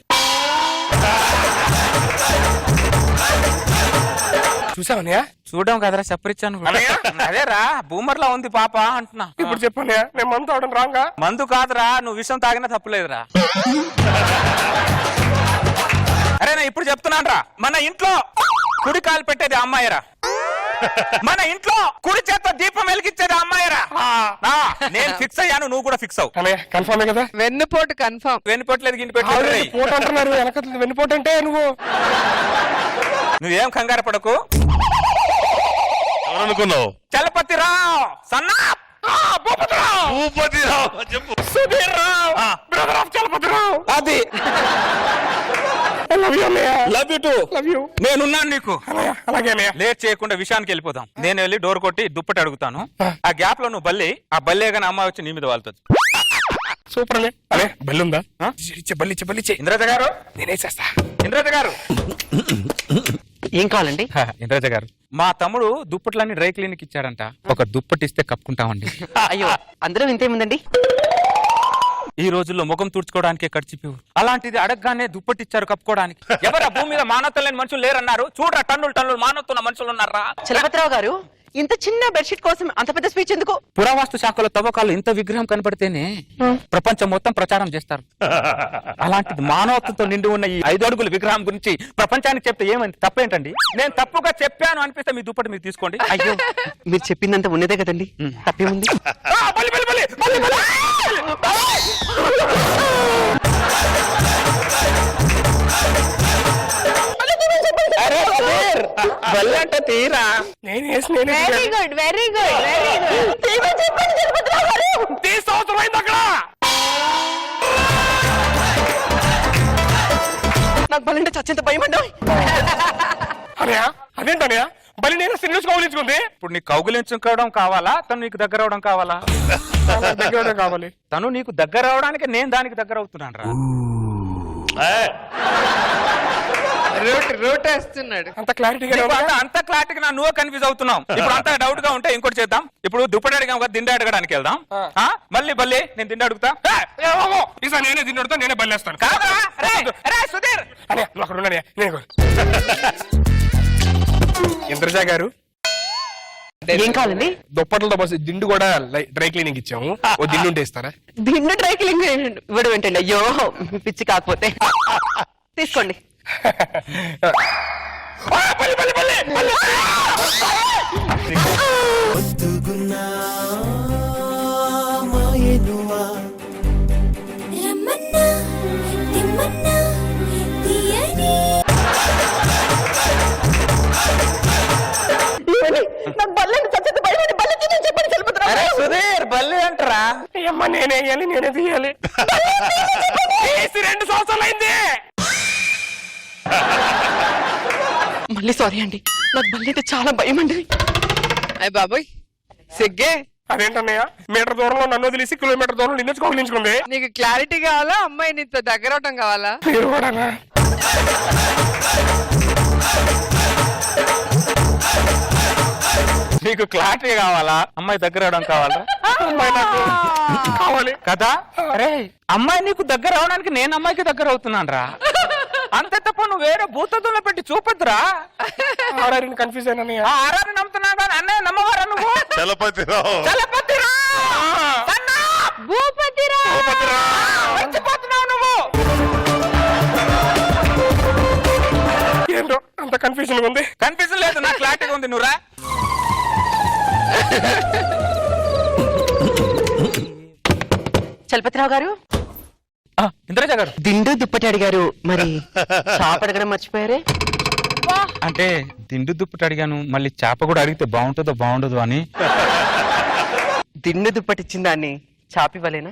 చూసావన్నయ్య? చూడడం కదరా చెప్పరిచ్చాను కూడా. అన్నయ్య? అదేరా బూమర్లా ఉంది పాప అంటున్నా. ఇప్పుడు చెప్పన్నయ్య, నేను మందు తాగడం రాంగా? మందు కాదురా, నువ్వు విషం తాగినా తప్పులేదురా. అరే నేను ఇప్పుడు చెప్తున్నాను రా, మన ఇంట్లో కుడి కాలు పెట్టేది అమ్మాయిరా, మన ఇంట్లో కుడి చేత దీపం వెలిగించేది అమ్మాయిరా. నేను ఫిక్స్ అయ్యాను, నువ్వు కూడా ఫిక్స్ అవు. అన్నయ్య కన్ఫర్మే కదా? వెన్నుపోటు కన్ఫర్మ్. వెన్నుపోట్లేదు గింటి పెట్టలేదు. పోటు అంటున్నారు, వెనక వెన్నుపోటు అంటే నువ్వేం కంగారు పడకు. ఎవరనుకున్నావు? చలపతిరావు సన్నా భూపతిరావు చెప్పు. సుధీర్ రావు, బ్రదర్ ఆఫ్ చలపతిరావు. అది లవ్ యూ అన్నయ్య. Love you to. Love you నేనున్నాను నీకు. అన్నయ్య. అలాగే అన్నయ్య. లేట్ చేయకుండా విషయానికి వెళ్ళిపోదాం. నేను వెళ్ళి డోర్ కొట్టి దుప్పటి అడుగుతాను. ఆ గ్యాప్ లో నువ్వు బల్లి, ఆ బల్లే గానీ అమ్మాయి వచ్చి నీ మీద వాళ్తుంది. సూపర్ అనే. అరే బల్లుందా? బల్లిచ్చే. ఇంద్రజ గారు, నేనేసేస్తా. ఇంద్రజ గారు. ఏం కావాలండి? ఇంద్రజ గారు, మా తమ్ముడు దుప్పట్లన్నీ డ్రై క్లీనిక్ ఇచ్చాడంట. ఒక దుప్పటి ఇస్తే కప్పుకుంటామండి. అయ్యో అందులో ఇంతేముందండి? ఈ రోజుల్లో ముఖం తుడుచుకోవడానికే ఖర్చిపోయారు, అలాంటిది అడగగానే దుప్పటిచ్చారు కప్పుకోవడానికి. ఎవరా భూమి మీద మానవత్వం లేని మనుషులు లేరన్నారు? చూడరా, టన్నులు టన్నులు మానవత్వం ఉన్న మనుషులు ఉన్నారా? చలపతిరావు గారు, ఇంత చిన్న బెడ్షీట్ కోసం అంత పెద్ద స్పీచ్ ఎందుకు? పురావస్తు శాఖలో తవ్వకాలు ఇంత విగ్రహం కనపడితేనే ప్రపంచం మొత్తం ప్రచారం చేస్తారు. అలాంటిది మానవత్వంతో నిండి ఉన్న ఈ 5 అడుగుల విగ్రహం గురించి ప్రపంచానికి చెప్తే ఏమైంది? తప్పేంటండి? నేను తప్పుగా చెప్పాను అనిపిస్తే మీ దుప్పటి మీరు తీసుకోండి. అయ్యో మీరు చెప్పిందంత ఉన్నదే కదండి, తప్పేముంది? బల్లి అంటే తీరా. Very good very good very good. సంవత్సరం అయింది అక్కడ. నాకు బలంటే చచ్చేంత భయం అండి. అన్నయ్య అదేంటన్నయ్య, బలి నేను సినిమాస్ కౌలించుకుంది. ఇప్పుడు నీకు కౌగిలించుకోవడం కావాలా, తను నీకు దగ్గర అవడం కావాలా? దగ్గర కావాలి. తను నీకు దగ్గర అవడానికి నేను దానికి దగ్గర అవుతున్నాను రా. రూట్ వేస్తున్నాడు. అంత క్లారిటీగా అంత క్లారిటీగా నువ్వు కన్ఫ్యూజ్ అవుతున్నావు. ఇప్పుడు అంత డౌట్ గా ఉంటే ఇంకోటి చేద్దాం. ఇప్పుడు దుప్పటి అడిగాం కదా, దిండి అడగడానికి వెళ్దాం. మళ్ళీ బల్లి నేను దిండి అడుగుతా. ఈసారి నేనే తిన్నడుతా, నేనే బల్లేస్తాను. కాదురా, రేయ్, సుధీర్. అనే నువ్వు అక్కడ ఉన్నానే. నేను ఇంద్రజ గారు, ఏం కావాలండి? దుప్పట్లతో పాటు దిండు కూడా డ్రై క్లీనింగ్ ఇచ్చాము. ఓ దిండు ఉంటే ఇస్తారా? దిండు డ్రై క్లీనింగ్ ఇవ్వడం ఏంటండి? అయ్యో పిచ్చి కాకపోతే తీసుకోండి. సుధీర్ బల్లి అంటారా? అమ్మా నేనే వేయాలి, నేనే తీయాలి. 2 సంవత్సరాలు అయింది. మళ్ళీ సారీ అండి, నాకు బల్లి అంటే చాలా భయం అండి. అయ్య బాబోయ్ సిగ్గే. అదేంటన్నయ్య, మీటర్ దూరంలో నన్ను వదిలేసి కిలోమీటర్ దూరంలో నిన్ను కౌలించుకుంది. నీకు క్లారిటీ కావాలా, అమ్మాయి నీతో దగ్గర అవటం కావాలా? మీరు కూడానా? నీకు క్లారిటీ కావాలా, అమ్మాయి దగ్గర అవడం కావాలా? అమ్మాయి నాకు కావాలి కదా. అరే అమ్మాయి నీకు దగ్గర అవడానికి నేను అమ్మాయికి దగ్గర అవుతున్నాను రా. అంతే తప్ప నువ్వు వేరే భూతత్వంలో పెట్టి చూపొద్దురా. ఆర్ఆర్ని కన్ఫ్యూజ్ అయినా. ఆ ఆరాన్ని నమ్ముతున్నావు కానీ అన్నయ్య నమ్మవారా నువ్వు? చలపతిరావు. భూపతిరావు మర్చిపోతున్నావు నువ్వు. ఏంటో అంత కన్ఫ్యూజన్ ఉంది. కన్ఫ్యూజన్ లేదు, నాకు క్లారిటీగా ఉంది. నువ్వురా. చలపతిరావు గారు, ఇంద్రజ గారు, దిండు దుప్పటి అడిగారు, మరి చాప అడగడం మర్చిపోయారే? అంటే దిండు దుప్పటి అడిగాను, మళ్ళీ చేప కూడా అడిగితే బాగుంటుందో బాగుండదు అని. దిండు దుప్పటి ఇచ్చిన దాన్ని చాప ఇవ్వలేనా?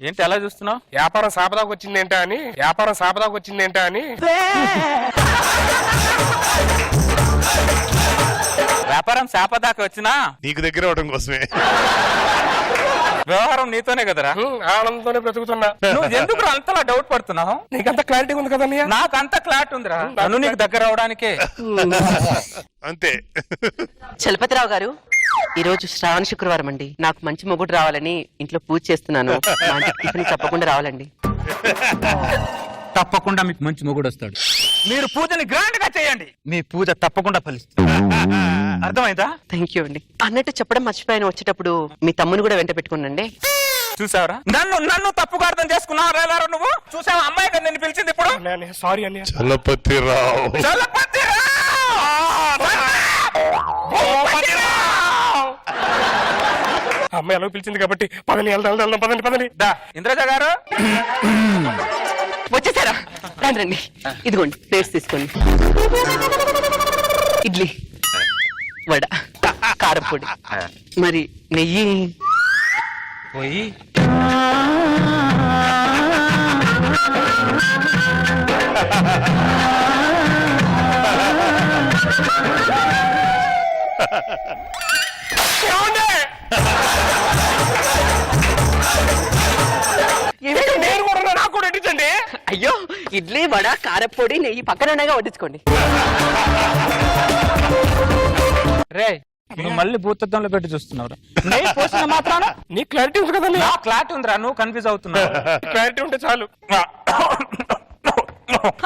ఏంటి అలా చూస్తున్నావు? వ్యాపారం సాపదాకు వచ్చిందేంటా అని. వ్యాపారం శాప దాకా వచ్చినా నీకు దగ్గర అవడం కోసమే. వ్యవహారం నీతోనే కదరా. ఆనందంతోనే బ్రతుకుతున్నా. నువ్వు ఎందుకు అంతలా డౌట్ పడుతున్నావు? నీకంత క్లారిటీ ఉంది కదా అన్నయ్య? నాకు అంత క్లాట్ ఉందిరా, నన్ను నీకు దగ్గర అవడానికే. అంతే. చలపతిరావు గారు, ఈ రోజు శ్రావణ శుక్రవారం అండి. నాకు మంచి మొగుడు రావాలని ఇంట్లో పూజ చేస్తున్నాను. మా ఇంటికి టిఫిన్ తప్పకుండా రావాలండి. తప్పకుండా మీకు మంచి మొగుడు వస్తాడు. మీరు పూజని గ్రాండ్ గా చేయండి, మీ పూజ తప్పకుండా ఫలిస్తుంది. అర్థమైందా? థ్యాంక్ యూ అండి. అన్నట్టు చెప్పడం మర్చిపోయాను, వచ్చేటప్పుడు మీ తమ్ముని కూడా వెంట పెట్టుకోనండి. చూసావరా, నన్ను తప్పుగా అర్థం చేసుకున్నావు. నువ్వు చూసావా అమ్మాయి కదా నిన్ను పిలిచింది ఇప్పుడు. సారీ అన్నయ్య. చలపతిరావు. అమ్మాయి ఎలా పిలిచింది కాబట్టి పదని వెళ్దాం. పదండి. ఇంద్రజ గారు వచ్చేసారా? రండి రండి, ఇదిగోండి ప్లేట్స్ తీసుకోండి. ఇడ్లీ, వడ, కారపొడి, మరి నెయ్యి. పోయి నేను కూడా నాకు కూడా ఎట్టించండి. అయ్యో, ఇడ్లీ, వడ, కారపొడి, నెయ్యి పక్కన ఉండగా వడ్డించుకోండి. రే, నువ్వు మళ్ళీ భూతత్వంలో పెట్టి చూస్తున్నావు. నెయ్యి పోసిన మాత్రాన నీ క్లారిటీ ఉంది కదా? నా క్లాట్ ఉందిరా, నువ్వు కన్ఫ్యూజ్ అవుతున్నావు. క్లారిటీ ఉంటే చాలు.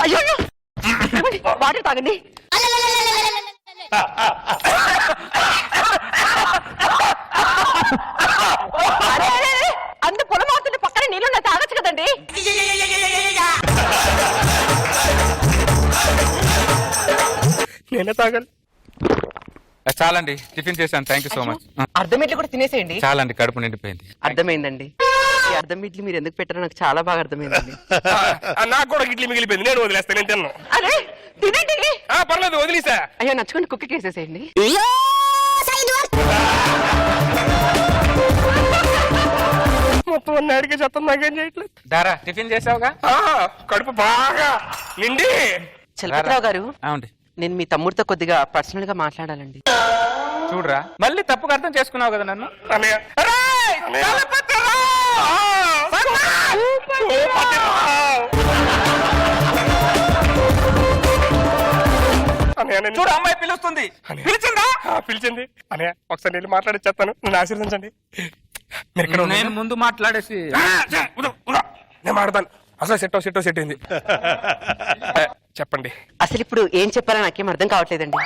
అయ్యో, వాటర్ తాగండి. అరే, అంత పొలం అవుతుంటే పక్కన నీళ్ళు తాగొచ్చు కదండి. నేనే తాగాలి. చాలండి, టిఫిన్ చేశాను. Thank you so much. అర్ధం ఇడ్లీ కూడా తినేసేయండి. చాలండి, కడుపు నిండిపోయింది. అర్థమైందండి. ఈ అర్ధం ఇడ్లీ మీరు ఎందుకు పెట్టారో నాకు చాలా బాగా అర్థమైందండి. నాకు కూడా ఇడ్లీ మిగిలిపోయింది, నేను వదిలేస్తాను. నేను తిన్నాను. అరే తినండి. పర్లేదు, వదిలేసా. అయ్యో, నచ్చుకోండి, కుక్కకి వేసేసేయండి. మొత్తం అన్ని అడిగే చెత్తం నాకేం చేయట్లేదు. దారా, టిఫిన్ చేసావుగా? కడుపు బాగా నిండి. చలపతిరావు గారు, అవునండి. నేను మీ తమ్ముడితో కొద్దిగా పర్సనల్ గా మాట్లాడాలండి. చూడరా, మళ్ళీ తప్పుగా అర్థం చేసుకున్నావు కదా నన్ను. అన్నయ్య, చూడు, అమ్మాయి పిలుస్తుంది. పిలిచిందా? పిలిచింది. అన్నయ్య, ఒకసారి వెళ్ళి మాట్లాడి చెప్తాను, నన్ను ఆశీర్వదించండి. మీరు ఇక్కడ నేను ముందు మాట్లాడేసి నేను మాట్లాడతాను. అసలు సెట్ అయింది. చెప్పండి. అసలు ఇప్పుడు ఏం చెప్పాలో నాకేం అర్థం కావట్లేదండి.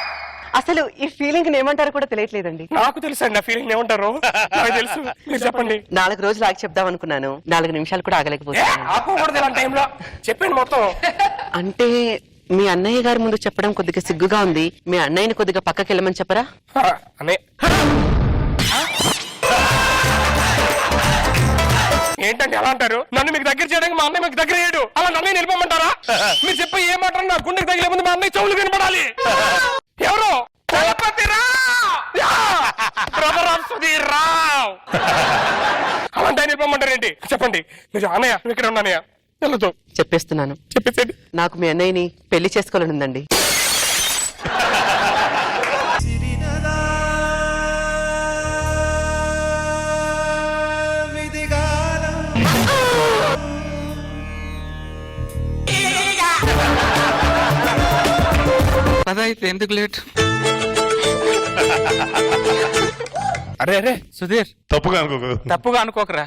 అసలు ఈ ఫీలింగ్ ఏమంటారో కూడా తెలియట్లేదండి. నాకు తెలుసు అండి ఆ ఫీలింగ్ ఏమంటారు, నాకు తెలుసు. మీరు చెప్పండి. 4 రోజులు ఆగి చెప్దాం అనుకున్నాను, 4 నిమిషాలు కూడా ఆగలేకపోతున్నాను. ఆపకూడదు ఇలాంటి టైంలో. చెప్పండి మొత్తం. అంటే మీ అన్నయ్య గారి ముందు చెప్పడం కొద్దిగా సిగ్గుగా ఉంది. మీ అన్నయ్యని కొద్దిగా పక్కకి వెళ్ళమని చెప్పరా? అన్నయ్య, ఏంటంటే ఎలా అంటారు? నన్ను మీకు దగ్గర చేయడానికి మా అన్నయ్య మీకు దగ్గర చేయడు. అలా నన్ను నిలిపమంటారా? మీరు చెప్పే ఏ మాట నా గుండెకి తగిలే ముందు మా అన్నయ్య చెవులు వినపడాలి. ఎవరు? సుధీర్రావ్. అలాంటి ఆయన నిలిపమంటారు ఏంటి? చెప్పండి. మీరు అన్నయ్య నువ్వు ఇక్కడ ఉన్నానయ్య, వెళ్ళదు. చెప్పేస్తున్నాను. చెప్పేసేయండి. నాకు మీ అన్నయ్యని పెళ్లి చేసుకోవాలని ఉందండి. పదైతే ఎందుకు లేట్? అరే సుధీర్, తప్పుగా అనుకోకరా.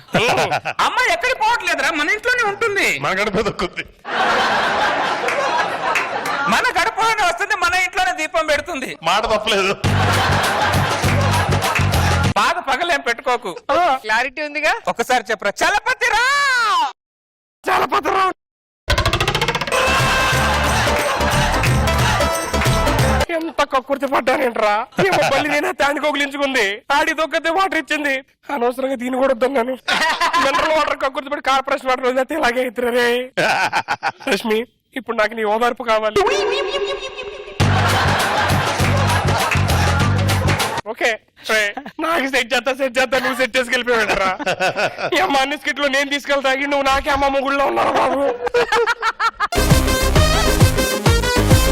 అమ్మాయి ఎక్కడికి పోవట్లేదురా, మన ఇంట్లోనే ఉంటుంది. మన గడప దొక్కుంది. మన గడపలోనే వస్తుంది, మన ఇంట్లోనే దీపం పెడుతుంది. మాట తప్పలేదు. బాధ పగలేం పెట్టుకోకు. క్లారిటీ ఉందిగా. ఒకసారి చెప్పరా. చలపతిరావు. ఎంత కక్కుర్తి పడ్డానేంట్రా. బల్లి నేను దానికి ఒకలించుకుంది, ఆడి దొక్కతే వాటర్ ఇచ్చింది. అనవసరంగా దీన్ని కూడా వద్దన్నాను. మినరల్ వాటర్ కక్కుర్తి పడి కార్పొరేషన్ వాటర్ వదిలేస్తే ఇలాగే అవుతురే. రష్మి, ఇప్పుడు నాకు నీ ఓదార్పు కావాలి. ఓకే, నాకు సెట్ చేస్తా నువ్వు సెట్ చేసుకెళ్ళిపోయాడరా. ఈ అమ్మ అన్ని స్కిట్ లో నేను తీసుకెళ్తా, నువ్వు నాకే అమ్మ ముగుళ్ళో ఉన్నావు బాబు.